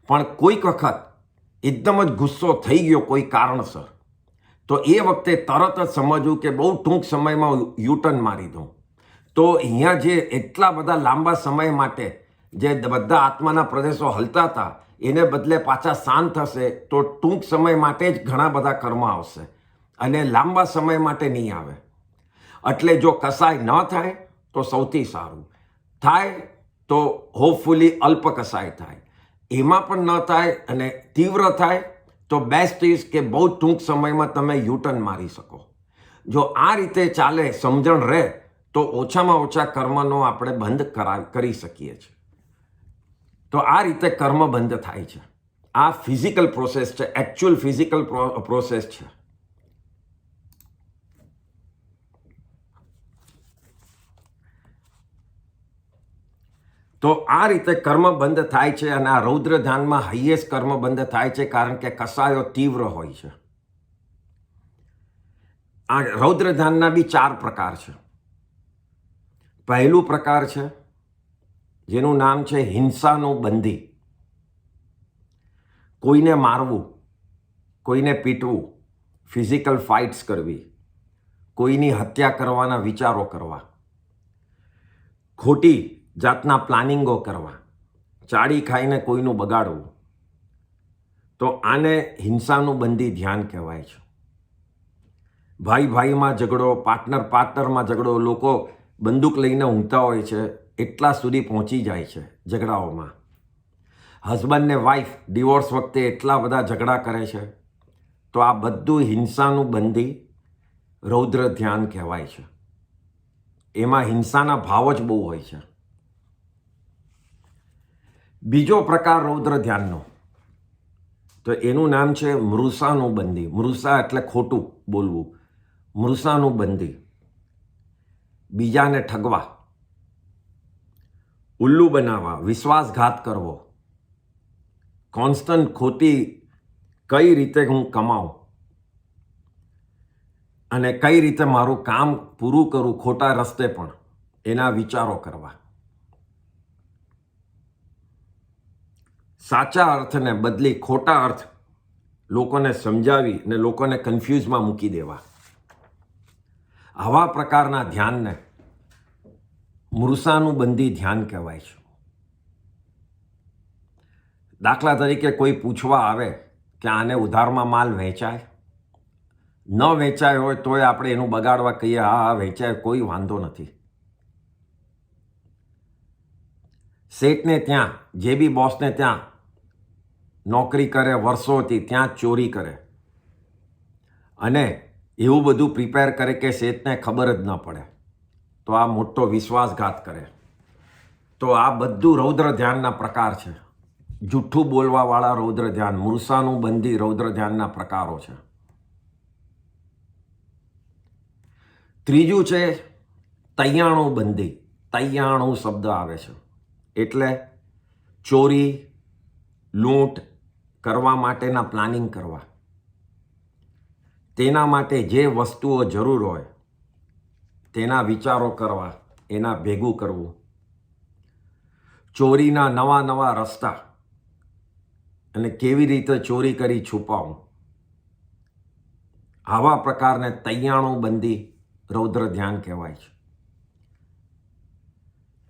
પણ કોઈક વખત એકદમ જ ગુસ્સો થઈ ગયો કોઈ કારણસર, તો એ વખતે તરત જ સમજવું કે બહુ ટૂંક સમયમાં યુટર્ન મારી દઉં. તો અહીંયા જે એટલા બધા લાંબા સમય માટે જે બધા આત્માના પ્રદેશો હલતા હતા એને બદલે પાછા શાંત થશે, તો ટૂંક સમય માટે જ ઘણા બધા કર્મ આવશે અને લાંબા સમય માટે નહીં આવે. એટલે જો કસાય ન થાય તો સૌથી સારું, થાય તો હોપફુલી અલ્પ કસાય થાય. એમાં પણ ન થાય અને તીવ્ર થાય તો બેસ્ટ ઇઝ કે બહુ ટૂંક સમયમાં તમે યુટર્ન મારી શકો. જો આ રીતે ચાલે, સમજણ રહે, તો ઓછામાં ઓછા કર્મનો આપણે બંધ કરી શકીએ છીએ. તો આ રીતે કર્મ બંધ થાય છે. આ ફિઝિકલ પ્રોસેસ છે, એકચ્યુઅલ ફિઝિકલ પ્રોસેસ છે. તો આ રીતે કર્મ બંધ થાય છે. અને આ રૌદ્ર ધ્યાનમાં હાઈએસ્ટ કર્મ બંધ થાય છે, કારણ કે કસાયો તીવ્ર હોય છે. આ રૌદ્ર ધ્યાનના બી 4 પ્રકાર છે. પહેલું પ્રકાર છે જેનું નામ છે હિંસાનું બંધી. કોઈને મારવું, કોઈને પીટવું, ફિઝિકલ ફાઇટ્સ કરવી, કોઈની હત્યા કરવાના વિચારો કરવા, ખોટી જાતના પ્લાનિંગો કરવા, ચાડી ખાઈને કોઈનું બગાડવું. તો આને હિંસાનું બંધી ધ્યાન કહેવાય છે. ભાઈ ભાઈમાં ઝઘડો, પાર્ટનર પાર્ટનરમાં ઝઘડો, લોકો બંદૂક લઈને ઊંઘતા હોય છે, એટલા સુધી પહોંચી જાય છે ઝઘડાઓમાં. હસબન્ડ ને વાઈફ ડિવોર્સ વખતે એટલા બધા ઝઘડા કરે છે. તો આ બધું હિંસાનું બંધી રૌદ્ર ધ્યાન કહેવાય છે. એમાં હિંસાના ભાવ જ બહુ હોય છે. બીજો પ્રકાર રૌદ્ર ધ્યાનનો, તો એનું નામ છે મૃષાનું બંધી. મૃષા એટલે ખોટું બોલવું. મૃષાનું બંધી, બીજાને ઠગવા, ઉલ્લુ બનાવવા, વિશ્વાસઘાત કરવો, કોન્સ્ટન્ટ ખોટી કઈ રીતે હું કમાઉં અને કઈ રીતે મારું કામ પૂરું કરું ખોટા રસ્તે પણ, એના વિચારો કરવા. સાચા અર્થને બદલી ખોટા અર્થ લોકોને સમજાવી અને લોકોને કન્ફ્યુઝમાં મૂકી દેવા. આવા પ્રકારના ધ્યાનને મૂર્છાનું બંધી ધ્યાન કહેવાય છે. દાખલા તરીકે કોઈ પૂછવા આવે કે આને ઉધારમાં માલ વેચાય, ન વેચાય હોય તોય આપણે એનું બગાડવા કહીએ હા વેચાય, કોઈ વાંધો નથી. શેઠને ત્યાં, જે બી બોસને ત્યાં નોકરી કરે વર્ષોથી, ત્યાં ચોરી કરે અને એવું બધું પ્રિપેર કરે કે શેઠને ખબર જ ન પડે, તો આ મોટો વિશ્વાસઘાત કરે. તો આ બધું રૌદ્ર ધ્યાનના પ્રકાર છે. જૂઠું બોલવાવાળા રૌદ્ર ધ્યાન, મૂર્છાનું બંધી રૌદ્ર ધ્યાનના પ્રકારો છે. ત્રીજું છે તૈયાણું બંધી. તૈયાણું શબ્દ આવે છે એટલે ચોરી, લૂંટ કરવા માટેના પ્લાનિંગ કરવા. તેના માટે જે વસ્તુઓ જરૂર હોય તેના વિચારો કરવા, એના ભેગું કરવું. ચોરીના નવા નવા રસ્તા અને કેવી રીતે ચોરી કરી છુપાવવું. આવા પ્રકારને તૈયાણું બંધી રૌદ્ર ધ્યાન કહેવાય છે.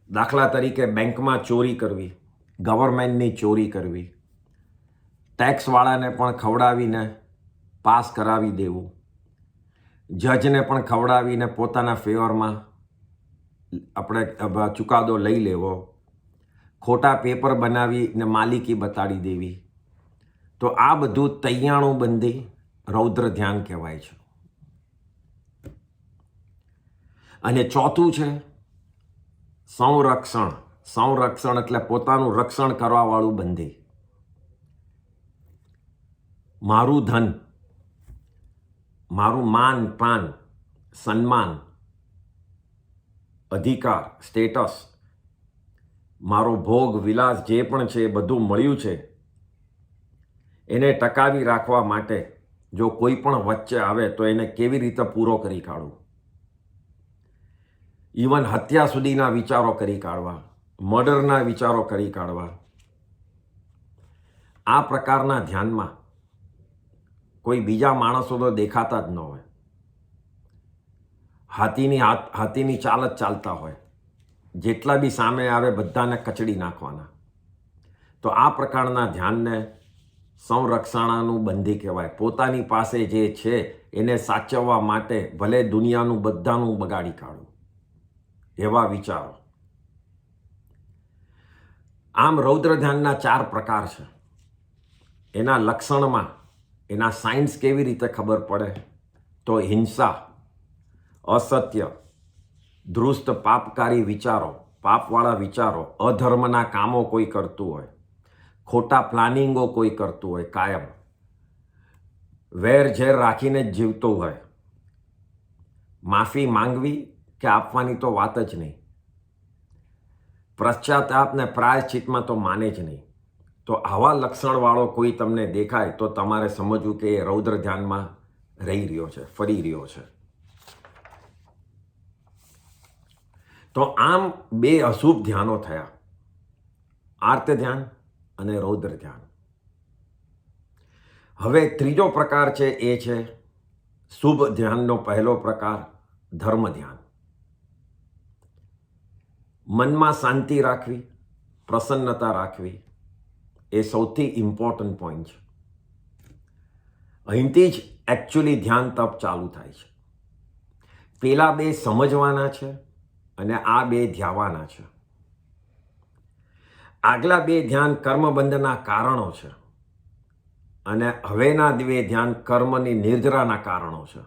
દાખલા તરીકે બેંકમાં ચોરી કરવી, ગવર્મેન્ટની ચોરી કરવી, ટેક્સવાળાને પણ ખવડાવીને પાસ કરાવી દેવું, જજને પણ ખવડાવીને પોતાના ફેવરમાં આપણે ચુકાદો લઈ લેવો, ખોટા પેપર બનાવીને માલિકી બતાડી દેવી. તો આ બધું તૈયાણું બંધી રૌદ્ર ધ્યાન કહેવાય છે. અને ચોથું છે સંરક્ષણ. સંરક્ષણ એટલે પોતાનું રક્ષણ કરવાવાળું બંધી. મારું ધન, મારું માન પાન, સન્માન, અધિકાર, સ્ટેટસ, મારો ભોગ વિલાસ જે પણ છે એ બધું મળ્યું છે, એને ટકાવી રાખવા માટે જો કોઈ પણ વચ્ચે આવે તો એને કેવી રીતે પૂરો કરી કાઢવું. ઇવન હત્યા સુધીના વિચારો કરી કાઢવા, મર્ડરના વિચારો કરી કાઢવા. આ પ્રકારના ધ્યાનમાં કોઈ બીજા માણસો તો દેખાતા જ ન હોય, હાથીની ચાલ જ ચાલતા હોય, જેટલા બી સામે આવે બધાને કચડી નાખવાના. તો આ પ્રકારના ધ્યાનને સંરક્ષણાનું બંધી કહેવાય. પોતાની પાસે જે છે એને સાચવવા માટે ભલે દુનિયાનું બધાનું બગાડી કાઢવું, એવા વિચારો. આમ રૌદ્ર ધ્યાનના 4 પ્રકાર છે. એના લક્ષણમાં એના સાયન્સ કેવી રીતે ખબર પડે તો હિંસા, અસત્ય, ધૃષ્ટ પાપકારી વિચારો, પાપવાળા વિચારો, અધર્મના કામો કોઈ કરતું હોય, ખોટા પ્લાનિંગો કોઈ કરતું હોય, કાયમ વેર ઝેર રાખીને જ જીવતું હોય, માફી માંગવી કે આપવાની તો વાત જ નહીં, પશ્ચાતાપ ને પ્રાયશ્ચિતમાં તો માને જ નહીં. તો આવા લક્ષણવાળો કોઈ તમને દેખાય તો તમારે સમજવું કે એ રૌદ્ર ધ્યાનમાં રહી રહ્યો છે, ફરી રહ્યો છે. તો આમ 2 અશુભ ધ્યાનો થયા, આર્ત ધ્યાન અને રૌદ્ર ધ્યાન. હવે ત્રીજો પ્રકાર છે એ છે શુભ ધ્યાનનો પહેલો પ્રકાર, ધર્મ ધ્યાન. મનમાં શાંતિ રાખવી, પ્રસન્નતા રાખવી એ સૌથી ઇમ્પોર્ટન્ટ પોઈન્ટ છે. અહીંથી જ એકચ્યુઅલી ધ્યાન તપ ચાલુ થાય છે. પેલા 2 સમજવાના છે અને આ 2 ધ્યાવાના છે. આગલા 2 ધ્યાન કર્મબંધના કારણો છે અને હવેના 2 ધ્યાન કર્મની નિર્જરાના કારણો છે.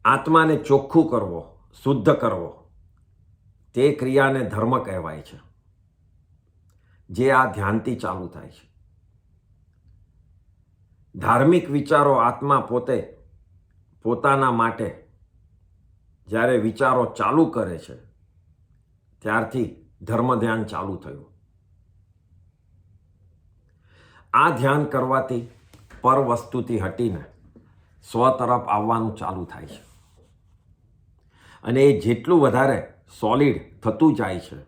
આત્માને ચોખ્ખું કરવો, શુદ્ધ કરવો, તે ક્રિયાને ધર્મ કહેવાય છે, જે આ ધ્યાનથી ચાલુ થાય છે. ધાર્મિક વિચારો આત્મા પોતે પોતાના માટે જ્યારે વિચારો ચાલુ કરે છે ત્યારથી ધર્મ ધ્યાન ચાલુ થયું. આ ધ્યાન કરવાથી પર વસ્તુથી હટીને સ્વ તરફ આવવાનું ચાલુ થાય છે અને એ જેટલું વધારે સોલિડ થતું જાય છે,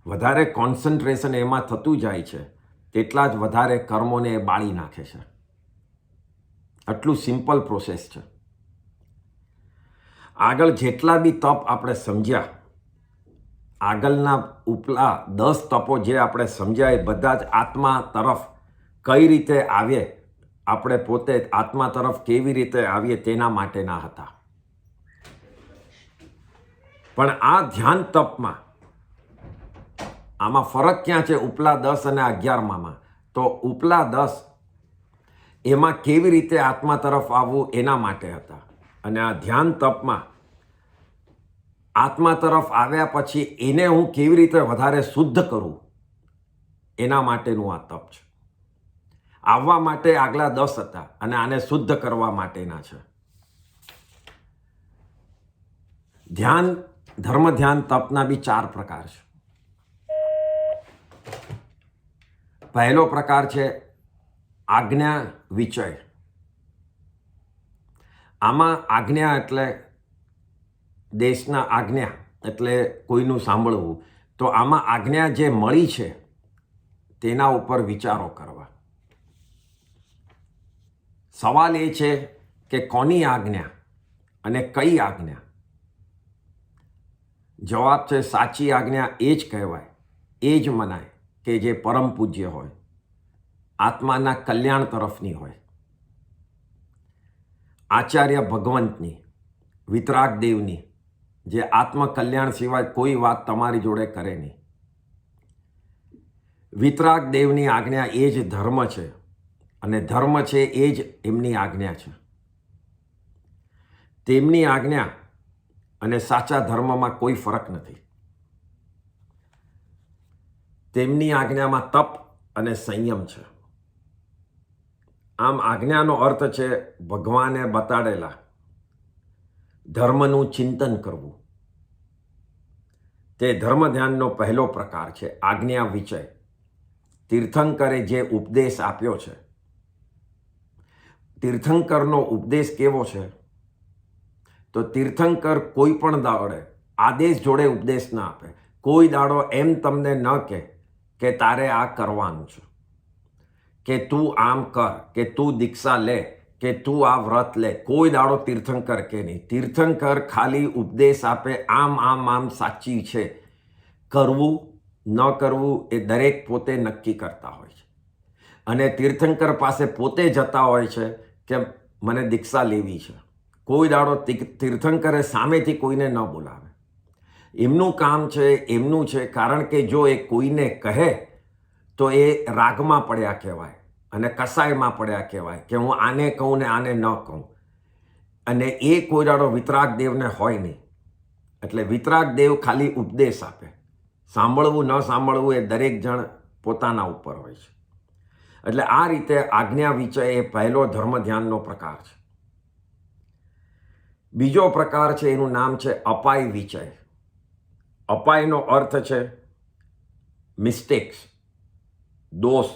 વધારે કોન્સન્ટ્રેશન એમાં થતું જાય છે, તેટલા જ વધારે કર્મોને એ બાળી નાખે છે. આટલું સિમ્પલ પ્રોસેસ છે. આગળ જેટલા બી તપ આપણે સમજ્યા, આગળના ઉપલા 10 તપો જે આપણે સમજ્યા એ બધા જ આત્મા તરફ કઈ રીતે આવીએ, આપણે પોતે આત્મા તરફ કેવી રીતે આવીએ તેના માટેના હતા. પણ આ ધ્યાન તપમાં આમાં ફરક ક્યાં છે ઉપલા 10 અને 11માં? તો ઉપલા 10 એમાં કેવી રીતે આત્મા તરફ આવવું એના માટે હતા, અને આ ધ્યાન તપમાં આત્મા તરફ આવ્યા પછી એને હું કેવી રીતે વધારે શુદ્ધ કરું એના માટેનું આ તપ છે. આવવા માટે આગલા 10 હતા અને આને શુદ્ધ કરવા માટેના છે. ધ્યાન, ધર્મ ધ્યાન તપના બી 4 પ્રકાર છે. પહેલો પ્રકાર છે આજ્ઞા વિચય. આમાં આજ્ઞા એટલે દેશના આજ્ઞા એટલે કોઈનું સાંભળવું. તો આમાં આજ્ઞા જે મળી છે તેના ઉપર વિચારો કરવા. સવાલ એ છે કે કોની આજ્ઞા અને કઈ આજ્ઞા? જવાબ છે સાચી આજ્ઞા એ જ કહેવાય, એ જ મનાય કે જે પરમ પૂજ્ય હોય, આત્માના કલ્યાણ તરફની હોય. આચાર્ય ભગવંતની, વિતરાગ દેવની, જે આત્મકલ્યાણ સિવાય કોઈ વાત તમારી જોડે કરે નહીં. વિતરાગ દેવની આજ્ઞા એ જ ધર્મ છે, અને ધર્મ છે એ જ એમની આજ્ઞા છે. તેમની આજ્ઞા અને સાચા ધર્મમાં કોઈ ફરક નથી. તેમની આજ્ઞામાં તપ અને સંયમ છે. આમ આજ્ઞાનો અર્થ છે ભગવાને બતાડેલા ધર્મનું ચિંતન કરવું. તે ધર્મ ધ્યાનનો પહેલો પ્રકાર છે, આજ્ઞા વિચય. તીર્થંકરે જે ઉપદેશ આપ્યો છે, તીર્થંકરનો ઉપદેશ કેવો છે? તો તીર્થંકર કોઈ પણ દાડે આદેશ જોડે ઉપદેશ ના આપે. કોઈ દાડો એમ તમને ન કહે કે તારે આ કરવાનું છે, કે તું આમ કર, કે તું દીક્ષા લે, કે તું આ વ્રત લે. કોઈ દાડો તીર્થંકર કે નહીં. તીર્થંકર ખાલી ઉપદેશ આપે, આમ આમ આમ સાચી છે. કરવું ન કરવું એ દરેક પોતે નક્કી કરતા હોય છે. અને તીર્થંકર પાસે પોતે જતા હોય છે કે મને દીક્ષા લેવી છે. કોઈ દાડો તીર્થંકરે સામેથી કોઈને ન બોલાવે. એમનું કામ છે, એમનું છે. કારણ કે જો એ કોઈને કહે તો એ રાગમાં પડ્યા કહેવાય અને કસાયમાં પડ્યા કહેવાય કે હું આને કહું ને આને ન કહું. અને એ કોઈ દાડો વિતરાગ દેવને હોય નહીં. એટલે વિતરાગ દેવ ખાલી ઉપદેશ આપે. સાંભળવું ન સાંભળવું એ દરેક જણ પોતાના ઉપર હોય છે. એટલે આ રીતે આજ્ઞા વિચય એ પહેલો ધર્મ ધ્યાનનો પ્રકાર છે. બીજો પ્રકાર છે, એનું નામ છે અપાય વિચય. અપાયનો અર્થ છે મિસ્ટેક્સ, દોષ,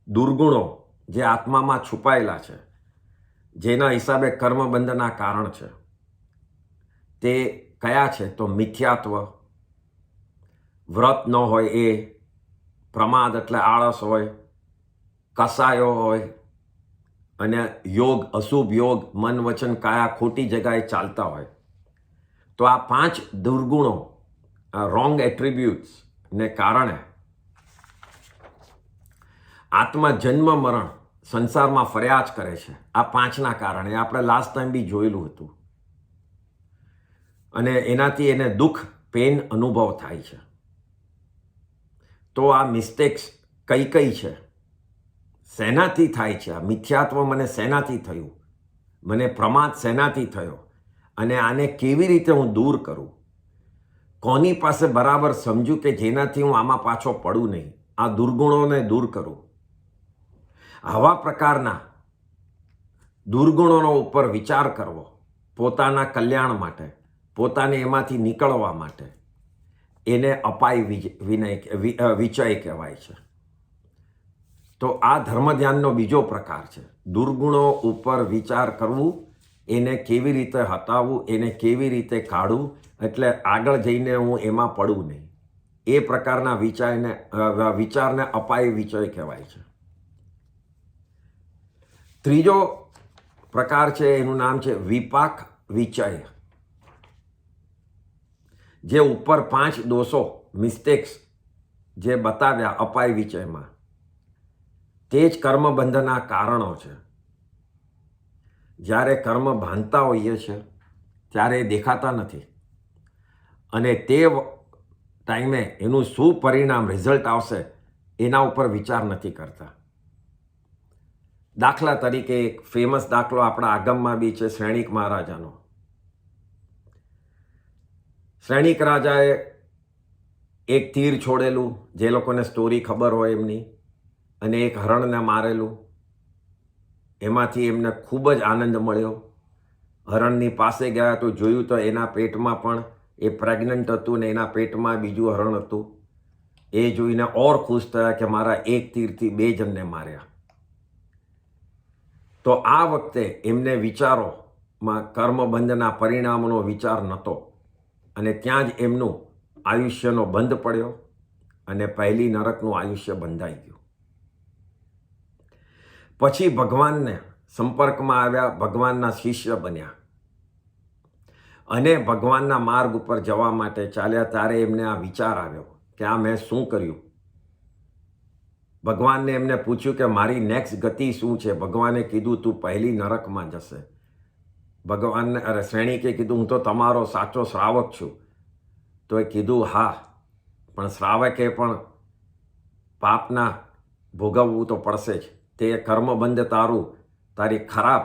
દુર્ગુણો જે આત્મામાં છુપાયેલા છે, જેના હિસાબે કર્મબંધના કારણ છે. તે કયા છે? તો મિથ્યાત્વ, વ્રત ન હોય એ, પ્રમાદ એટલે આળસ હોય, કસાયો હોય, અને યોગ, અશુભ યોગ, મન વચન કાયા ખોટી જગાએ ચાલતા હોય. તો આ 5 દુર્ગુણો, રોંગ એટ્રીબ્યુટ્સ ને કારણે આત્મા જન્મ મરણ સંસારમાં ફર્યા જ કરે છે. આ 5ના કારણે આપણે લાસ્ટ ટાઈમ બી જોયેલું હતું. અને એનાથી એને દુઃખ, પેન અનુભવ થાય છે. તો આ મિસ્ટેક્સ કઈ કઈ છે? શેનાથી થાય છે? આ મિથ્યાત્વ મને શેનાથી થયું? મને પ્રમાદ શેનાથી થયો? અને આને કેવી રીતે હું દૂર કરું? કોની પાસે બરાબર સમજું કે જેનાથી હું આમાં પાછો પડું નહીં? આ દુર્ગુણોને દૂર કરું. આવા પ્રકારના દુર્ગુણોનો ઉપર વિચાર કરવો પોતાના કલ્યાણ માટે, પોતાને એમાંથી નીકળવા માટે, એને અપાય વિચય કહેવાય છે. તો આ ધર્મ ધ્યાનનો બીજો પ્રકાર છે. દુર્ગુણો ઉપર વિચાર કરવું, એને કેવી રીતે હટાવવું, એને કેવી રીતે કાઢવું, એટલે આગળ જઈને હું એમાં પડું નહીં. એ પ્રકારના વિચારને અપાય વિચય કહેવાય છે. ત્રીજો પ્રકાર છે, એનું નામ છે વિપાક વિચય. જે ઉપર 5 દોષો મિસ્ટેક્સ જે બતાવ્યા અપાય વિચયમાં, તે જ કર્મબંધના કારણો છે. જ્યારે કર્મ બાંધતા હોઈએ છીએ ત્યારે એ દેખાતા નથી, અને તે ટાઈમે એનું શું પરિણામ રિઝલ્ટ આવશે એના ઉપર વિચાર નથી કરતા. દાખલા તરીકે એક ફેમસ દાખલો આપણા આગમમાં બી છે, શ્રેણિક મહારાજાનો. શ્રેણિક રાજાએ એક તીર છોડેલું, જે લોકોને સ્ટોરી ખબર હોય એમની, અને એક હરણને મારેલું. એમાંથી એમને ખૂબ જ આનંદ મળ્યો. હરણની પાસે ગયા તો જોયું તો એના પેટમાં પણ એ પ્રેગ્નન્ટ હતું ને એના પેટમાં બીજું હરણ હતું. એ જોઈને ઓર ખુશ થયા કે મારા એક તીરથી 2 જણને માર્યા. તો આ વખતે એમને વિચારોમાં કર્મબંધના પરિણામનો વિચાર નહોતો, અને ત્યાં જ એમનું આયુષ્યનો બંધ પડ્યો અને પહેલી નરકનું આયુષ્ય બંધાઈ ગયું. પછી ભગવાનને સંપર્કમાં આવ્યા, ભગવાનના શિષ્ય બન્યા, અને ભગવાનના માર્ગ ઉપર જવા માટે ચાલ્યા. ત્યારે એમને આ વિચાર આવ્યો કે આ મેં શું કર્યું. ભગવાનને એમને પૂછ્યું કે મારી નેક્સ્ટ ગતિ શું છે. ભગવાને કીધું તું પહેલી નરકમાં જશે. ભગવાનને શ્રેણિકે કીધું હું તો તમારો સાચો શ્રાવક છું. તો એ કીધું હા, પણ શ્રાવકે પણ પાપના ભોગવવું તો પડશે જ. તે કર્મબંધ તારી ખરાબ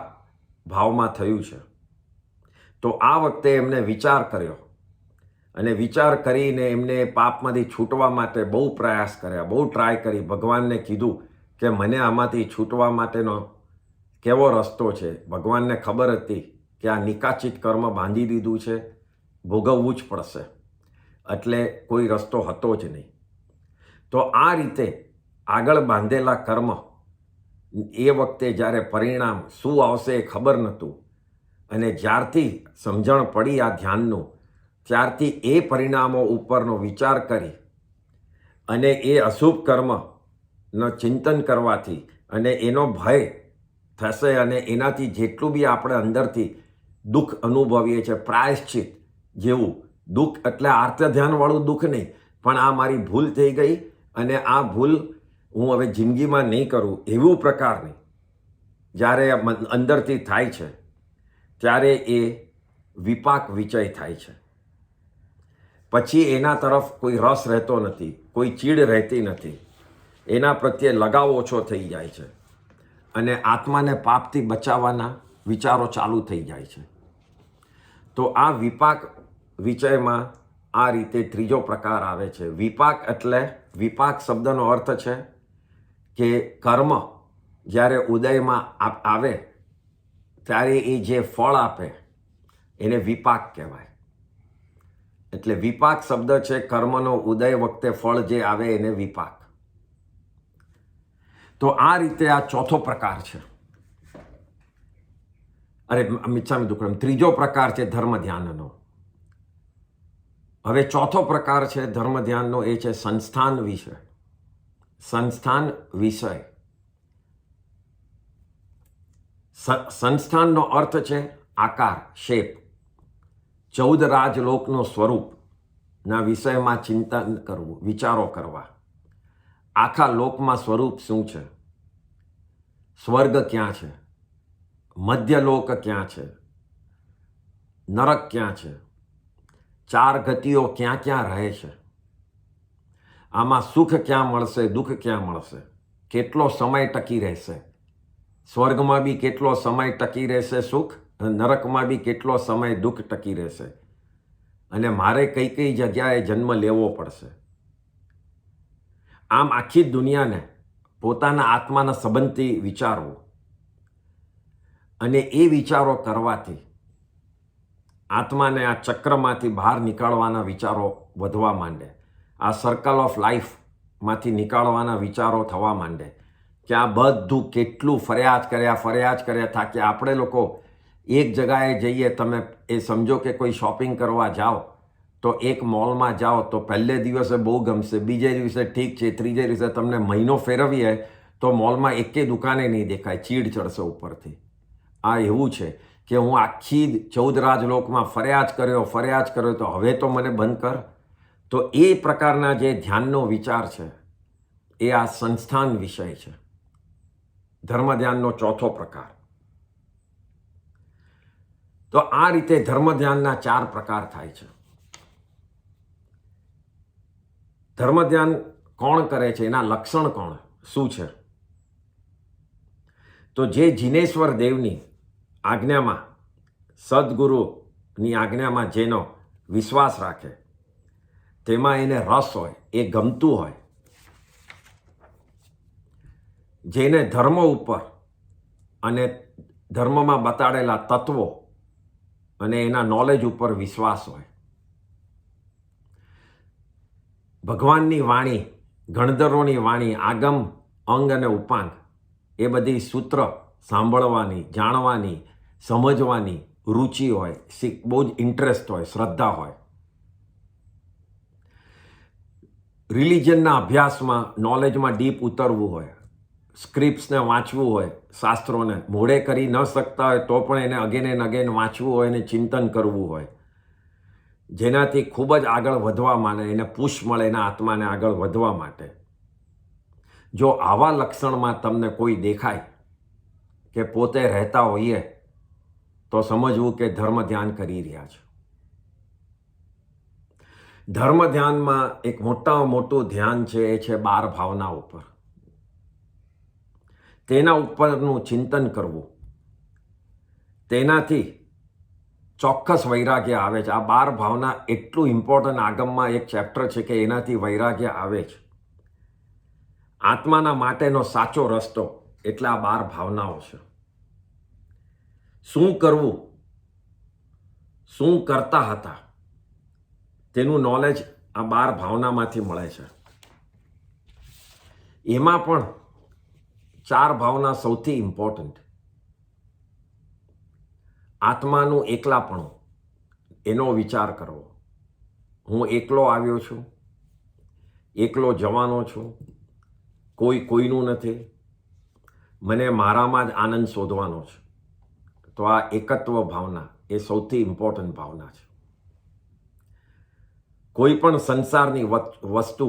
ભાવમાં થયું છે. તો આ વખતે એમને વિચાર કર્યો, અને વિચાર કરીને એમને પાપમાંથી છૂટવા માટે બહુ પ્રયાસ કર્યા, બહુ ટ્રાય કરી. ભગવાનને કીધું કે મને આમાંથી છૂટવા માટેનો કેવો રસ્તો છે. ભગવાનને ખબર હતી કે આ નિકાચિત કર્મ બાંધી દીધું છે, ભોગવવું જ પડશે, એટલે કોઈ રસ્તો હતો જ નહીં. તો આ રીતે આગળ બાંધેલા કર્મ એ વખતે જ્યારે પરિણામ શું આવશે એ ખબર નહોતું, અને જ્યારથી સમજણ પડી આ ધ્યાનનું, ત્યારથી એ પરિણામો ઉપરનો વિચાર કરી અને એ અશુભ કર્મનો ચિંતન કરવાથી અને એનો ભય થશે, અને એનાથી જેટલું બી આપણે અંદરથી દુઃખ અનુભવીએ છીએ, પ્રાયશ્ચિત જેવું દુઃખ, એટલે આર્ત ધ્યાનવાળું દુઃખ નહીં, પણ આ મારી ભૂલ થઈ ગઈ અને આ ભૂલ હું હવે જિંદગીમાં નહીં કરું, એવું પ્રકારની જ્યારે અંદરથી થાય છે, ત્યારે એ વિપાક વિચય થાય છે. પછી એના તરફ કોઈ રસ રહેતો નથી, કોઈ ચીડ રહેતી નથી, એના પ્રત્યે લગાવ ઓછો થઈ જાય છે, અને આત્માને પાપથી બચાવવાના વિચારો ચાલુ થઈ જાય છે. તો આ વિપાક વિચયમાં આ રીતે ત્રીજો પ્રકાર આવે છે. વિપાક એટલે, વિપાક શબ્દનો અર્થ છે કે કર્મ જ્યારે ઉદયમાં આવે ત્યારે એ જે ફળ આપે એને વિપાક કહેવાય. એટલે વિપાક શબ્દ છે કર્મનો ઉદય વખતે ફળ જે આવે એને વિપાક. તો આ રીતે આ ચોથો પ્રકાર છે. મિચ્છામિ દુક્કડમ. ત્રીજો પ્રકાર છે ધર્મ ધ્યાનનો. હવે ચોથો પ્રકાર છે ધર્મ ધ્યાનનો, એ છે સંસ્થાન વિષય. સંસ્થાન વિષય. સંસ્થાનનો અર્થ છે આકાર, શેપ. 14 રાજલોકનું સ્વરૂપના વિષયમાં ચિંતન કરવું, વિચારો કરવા. આખા લોકમાં સ્વરૂપ શું છે, સ્વર્ગ ક્યાં છે, મધ્યલોક ક્યાં છે, નરક ક્યાં છે, 4 ગતિઓ ક્યાં ક્યાં રહે છે, આમાં સુખ ક્યાં મળશે, દુઃખ ક્યાં મળશે, કેટલો સમય ટકી રહેશે, સ્વર્ગમાં બી કેટલો સમય ટકી રહેશે સુખ, નરકમાં બી કેટલો સમય દુઃખ ટકી રહેશે, અને મારે કઈ કઈ જગ્યાએ જન્મ લેવો પડશે. આમ આખી દુનિયાને પોતાના આત્માના સંબંધથી વિચારવું, અને એ વિચારો કરવાથી આત્માને આ ચક્રમાંથી બહાર નીકાળવાના વિચારો વધવા માંડે, આ સર્કલ ઓફ લાઈફમાંથી નીકાળવાના વિચારો થવા માંડે, કે આ બધું કેટલું ફરિયાદ કર્યા થાક્યા. આપણે લોકો એક જગાએ જઈએ, તમે એ સમજો કે કોઈ શોપિંગ કરવા જાઓ તો એક મોલમાં જાઓ તો પહેલે દિવસે બહુ ગમશે, બીજે દિવસે ઠીક છે, ત્રીજે દિવસે તમને મહિનો ફેરવીએ તો મોલમાં એકે દુકાને નહીં દેખાય, ચીડ ચડશે ઉપરથી. આ એવું છે કે હું આખી 14 રાજલોકમાં ફર્યા જ કર્યો, તો હવે તો મને બંધ કર. તો એ પ્રકારના જે ધ્યાનનો વિચાર છે એ આ સંસ્થાન વિષય છે, ધર્મ ધ્યાનનો ચોથો પ્રકાર. તો આ રીતે ધર્મ ધ્યાનના 4 પ્રકાર થાય છે. ધર્મ ધ્યાન કોણ કરે છે, એના લક્ષણ કોણ શું છે? તો જે જિનેશ્વર દેવની આજ્ઞામાં, સદગુરુની આજ્ઞામાં જેનો વિશ્વાસ રાખે, તેમાં એને રસ હોય, એ ગમતું હોય, જેને ધર્મ ઉપર અને ધર્મમાં બતાડેલા તત્વો અને એના નોલેજ ઉપર વિશ્વાસ હોય, ભગવાનની વાણી, ગણધરોની વાણી, આગમ, અંગ અને ઉપાંગ, એ બધી સૂત્ર સાંભળવાની, જાણવાની, સમજવાની રુચિ હોય, બહુ જ ઇન્ટરેસ્ટ હોય, શ્રદ્ધા હોય, રિલિજનના અભ્યાસમાં, નોલેજમાં ડીપ ઉતરવું હોય, સ્ક્રિપ્ટ્સને વાંચવું હોય, શાસ્ત્રોને મોઢે કરી ન શકતા હોય તો પણ એને અગેન એન્ડ અગેન વાંચવું હોય અને ચિંતન કરવું હોય, જેનાથી ખૂબ જ આગળ વધવા માટે એને પુશ મળે એના આત્માને આગળ વધવા માટે. જો આવા લક્ષણમાં તમને કોઈ દેખાય કે પોતે રહેતા હોઈએ તો સમજવું કે ધર્મ ધ્યાન કરી રહ્યા છે. ધર્મ ધ્યાનમાં એક મોટામાં મોટું ધ્યાન છે, એ છે 12 ભાવના ઉપર. તેના ઉપરનું ચિંતન કરવું, તેનાથી ચોક્કસ વૈરાગ્ય આવે છે. આ 12 ભાવના એટલું ઇમ્પોર્ટન્ટ, આગમમાં એક ચેપ્ટર છે કે એનાથી વૈરાગ્ય આવે છે. આત્માના માટેનો સાચો રસ્તો એટલે આ 12 ભાવનાઓ છે. શું કરવું, શું કરતા હતા, તેનું નોલેજ આ 12 ભાવનામાંથી મળે છે. એમાં પણ 4 ભાવના સૌથી ઇમ્પોર્ટન્ટ. આત્માનું એકલાપણું, એનો વિચાર કરવો. હું એકલો આવ્યો છું, એકલો જવાનો છું, કોઈ કોઈનું નથી, મને મારામાં જ આનંદ શોધવાનો છે. તો આ એકત્વ ભાવના એ સૌથી ઇમ્પોર્ટન્ટ ભાવના છે. કોઈ પણ સંસારની વસ્તુ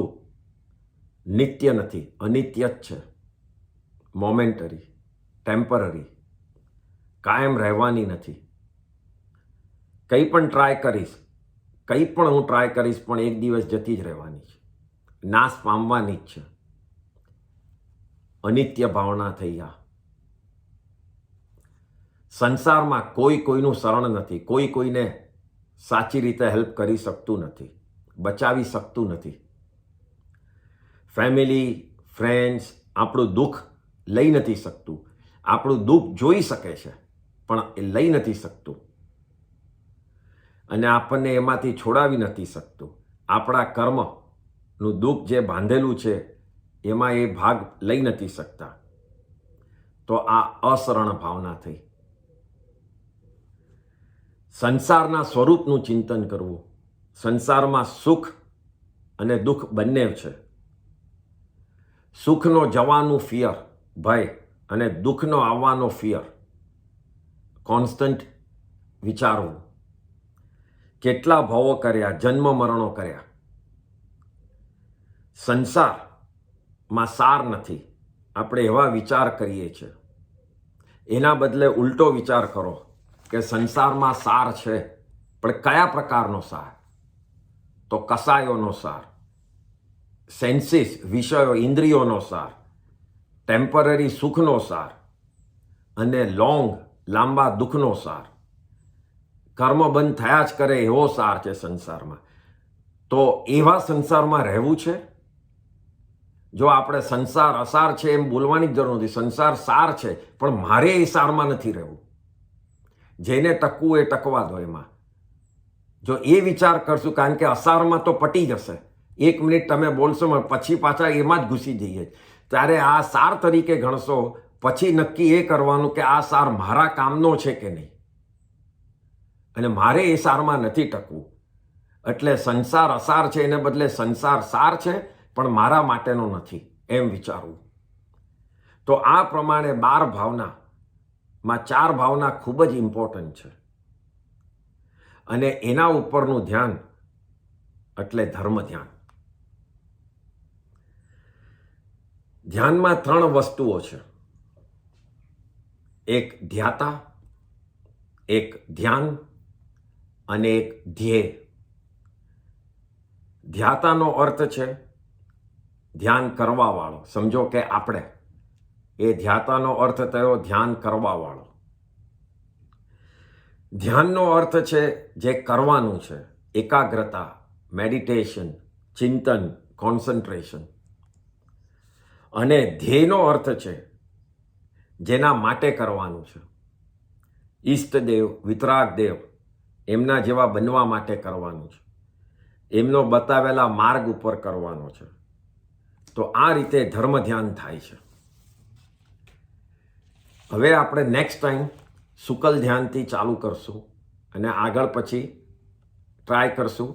નિત્ય નથી, અનિત્ય જ છે, મોમેન્ટરી, ટેમ્પરરી, કાયમ રહેવાની નથી. કંઈ પણ હું ટ્રાય કરીશ પણ એક દિવસ જતી જ રહેવાની છે, નાશ પામવાની જ છે. અનિત્ય ભાવના થઈ. આ સંસારમાં કોઈ કોઈનું શરણ નથી, કોઈ કોઈને સાચી રીતે હેલ્પ કરી શકતું નથી, બચાવી શકતું નથી. ફેમિલી, ફ્રેન્ડ્સ આપણું દુઃખ લઈ નથી શકતું. આપણું દુઃખ જોઈ શકે છે પણ એ લઈ નથી શકતું અને આપણને એમાંથી છોડાવી નથી શકતું. આપણા કર્મનું દુઃખ જે બાંધેલું છે એમાં એ ભાગ લઈ નથી શકતા. તો આ અશરણ ભાવના થઈ. સંસારના સ્વરૂપનું ચિંતન કરવું. સંસારમાં સુખ અને દુઃખ બંને છે. સુખનો જવાનું ફિયર, ભય, અને દુઃખનો આવવાનો ફિયર કોન્સ્ટન્ટ વિચારવું. કેટલા ભવો કર્યા, જન્મ મરણો કર્યા. સંસારમાં સાર નથી. આપણે એવા વિચાર કરીએ છીએ. એના બદલે ઉલટો વિચાર કરો કે સંસારમાં સાર છે, પણ કયા પ્રકારનો સાર? તો કસાયોનો સાર, સેન્સીસ, વિષયો, ઇન્દ્રિયોનો સાર, ટેમ્પરરી સુખનો સાર અને લાંબા દુઃખનો સાર. કર્મ બંધ થયા જ કરે એવો સાર છે સંસારમાં. તો એવા સંસારમાં રહેવું છે? જો આપણે સંસાર અસાર છે એમ બોલવાની જ જરૂર નથી. સંસાર સાર છે પણ મારે એ સારમાં નથી રહેવું. જેને ટકવું એ ટકવા દો. એમાં જો એ વિચાર કરશું, કારણ કે અસારમાં તો પટી જશે. 1 મિનિટ તમે બોલશો પછી પાછા એમાં જ ઘૂસી જઈએ. ત્યારે આ સાર તરીકે ગણશો, પછી નક્કી એ કરવાનું કે આ સાર મારા કામનો છે કે નહીં, અને મારે એ સારમાં નથી ટકવું. એટલે સંસાર અસાર છે એને બદલે સંસાર સાર છે પણ મારા માટેનો નથી, એમ વિચારવું. તો આ પ્રમાણે 12 ભાવના માં 4 ભાવના ખૂબ જ ઇમ્પોર્ટન્ટ છે અને એના ઉપરનું ધ્યાન એટલે ધર્મ ધ્યાન. ધ્યાનમાં 3 વસ્તુઓ છે. એક ધ્યાતા, એક ધ્યાન અને એક ધ્યેય. ધ્યાતાનો અર્થ છે ધ્યાન કરવા વાળો. સમજો કે આપણે એ ધ્યાતાનો અર્થ થયો ધ્યાન કરવા વાળો. ધ્યાનનો અર્થ છે જે કરવાનું છે, એકાગ્રતા, મેડિટેશન, ચિંતન, કોન્સન્ટ્રેશન. અને ધ્યેયનો અર્થ છે જેના માટે કરવાનું છે, ઈષ્ટદેવ, વિતરાગ દેવ એમના જેવા બનવા માટે કરવાનું છે, એમનો બતાવેલા માર્ગ ઉપર કરવાનો છે. તો આ રીતે ધર્મ ધ્યાન થાય છે. હવે આપણે નેક્સ્ટ ટાઈમ શુકલ ધ્યાનથી ચાલુ કરશું અને આગળ પછી ટ્રાય કરશું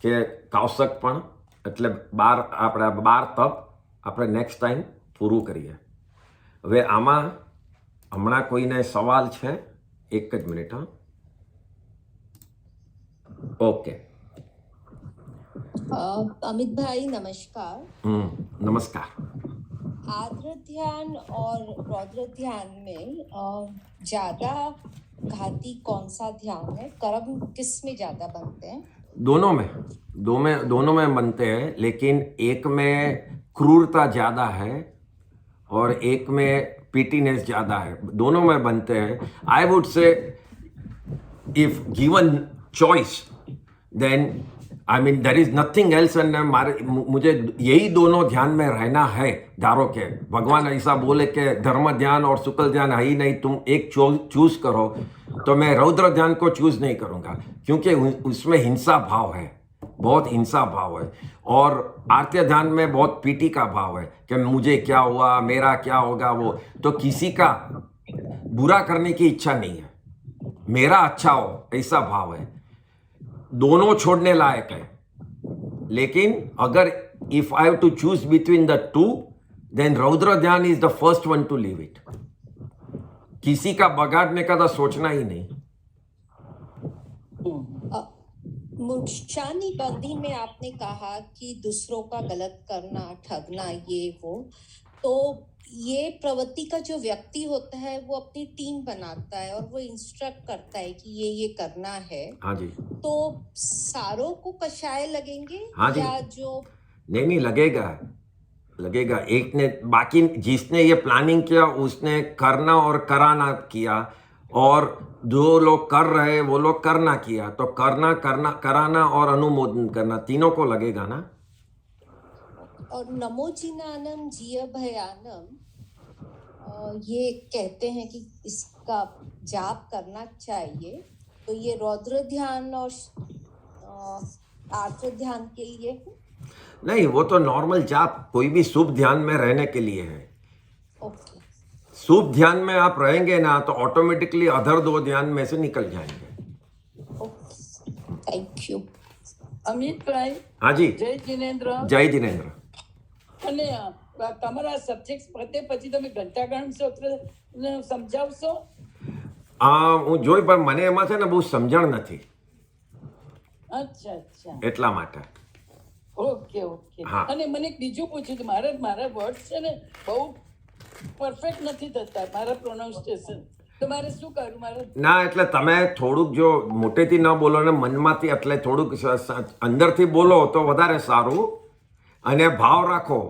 કે કૌશક પણ એટલે 12 તપ આપણે નેક્સ્ટ ટાઈમ પૂરું કરીએ. હવે આમાં હમણાં કોઈને સવાલ છે? એક જ મિનિટ. હા, ઓકે. अमित भाई नमस्कार. नमस्कार. आर्द्र ध्यान और रौद्र ध्यान में ज्यादा घाती कौन सा ध्यान है? कर्म किस में ज्यादा बनते हैं? दोनों में बनते हैं, लेकिन एक में क्रूरता ज़्यादा है और एक में पीटीनेस ज़्यादा है. दोनों में बनते हैं. I would say if given choice then I mean there is nothing else and मुझे यही दोनों ध्यान में रहना है. धारो के भगवान ऐसा बोले कि धर्म ध्यान और शुक्ल ध्यान है ही नहीं, तुम एक चूज करो, तो मैं रौद्र ध्यान को चूज नहीं करूंगा क्योंकि उसमें हिंसा भाव है, बहुत हिंसा भाव है. और आर्त्य ध्यान में बहुत पीटी का भाव है कि मुझे क्या हुआ, मेरा क्या होगा. वो तो किसी का बुरा करने की इच्छा नहीं है, मेरा अच्छा हो ऐसा भाव है. दोनों छोड़ने लायक है, लेकिन अगर if I have to choose between the two then रौद्र ध्यान is the first one to leave it. किसी का बगाड़ने का तो सोचना ही नहीं. मूर्छानी बंदी में आपने कहा कि दूसरों का गलत करना, ठगना, ये वो, तो ये प्रवृत्ति का जो व्यक्ति होता है वो अपनी टीम बनाता है और वो इंस्ट्रक्ट करता है कि ये करना है. हाँ जी. तो सारों को कषाय लगेंगे? हाँ जी. या जो नहीं लगेगा. एक ने बाकी जिसने ये प्लानिंग किया उसने करना और कराना किया, और जो लोग कर रहे वो लोग करना किया. तो करना कराना और अनुमोदन करना तीनों को लगेगा ना. और नमोजिनानम जिय भयानम, ये कहते हैं कि इसका जाप करना चाहिए. तो ये रौद्र ध्यान और आर्द्र ध्यान के लिए है? नहीं, वो तो नॉर्मल जाप कोई भी शुभ ध्यान में रहने के लिए है. ओके. शुभ ध्यान में आप रहेंगे ना तो ऑटोमेटिकली अदर 2 ध्यान में से निकल जाएंगे. Okay, thank you. અમિતભાઈ, हाँ जी. જય જિનેન્દ્ર. જય જિનેન્દ્ર. અને તમારા સબ્જેક્ટ પતે પછી તમે ઘંટાગાન સૂત્ર સમજાવશો? હું જોઈ, પણ મને એમાં છે ને બહુ સમજણ નથી, અચ્છા એટલા માટે. ઓકે. હા. અને મને એક બીજું પૂછ્યું હતું, મારા વર્ડ્સ છે ને બહુ પરફેક્ટ નથી થતા, મારા પ્રોનાઉન્સિએશન. તો મારે શું કરું? ના, એટલે તમે થોડુંક જો મોટેથી ન બોલો ને મનમાંથી, એટલે થોડુંક અંદરથી બોલો તો વધારે સારું. અને ભાવ રાખો,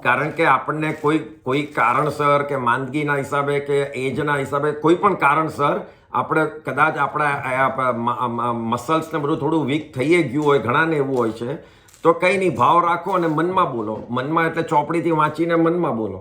કારણ કે આપણને કોઈ કારણસર કે માંદગીના હિસાબે કે એજના હિસાબે કોઈ પણ કારણસર આપણે કદાચ આપણા મસલ્સ ને બધું થોડું વીક થઈ ગયું હોય, ઘણાને એવું હોય છે. તો કંઈ નહીં, ભાવ રાખો અને મનમાં બોલો. મનમાં એટલે ચોપડીથી વાંચીને મનમાં બોલો.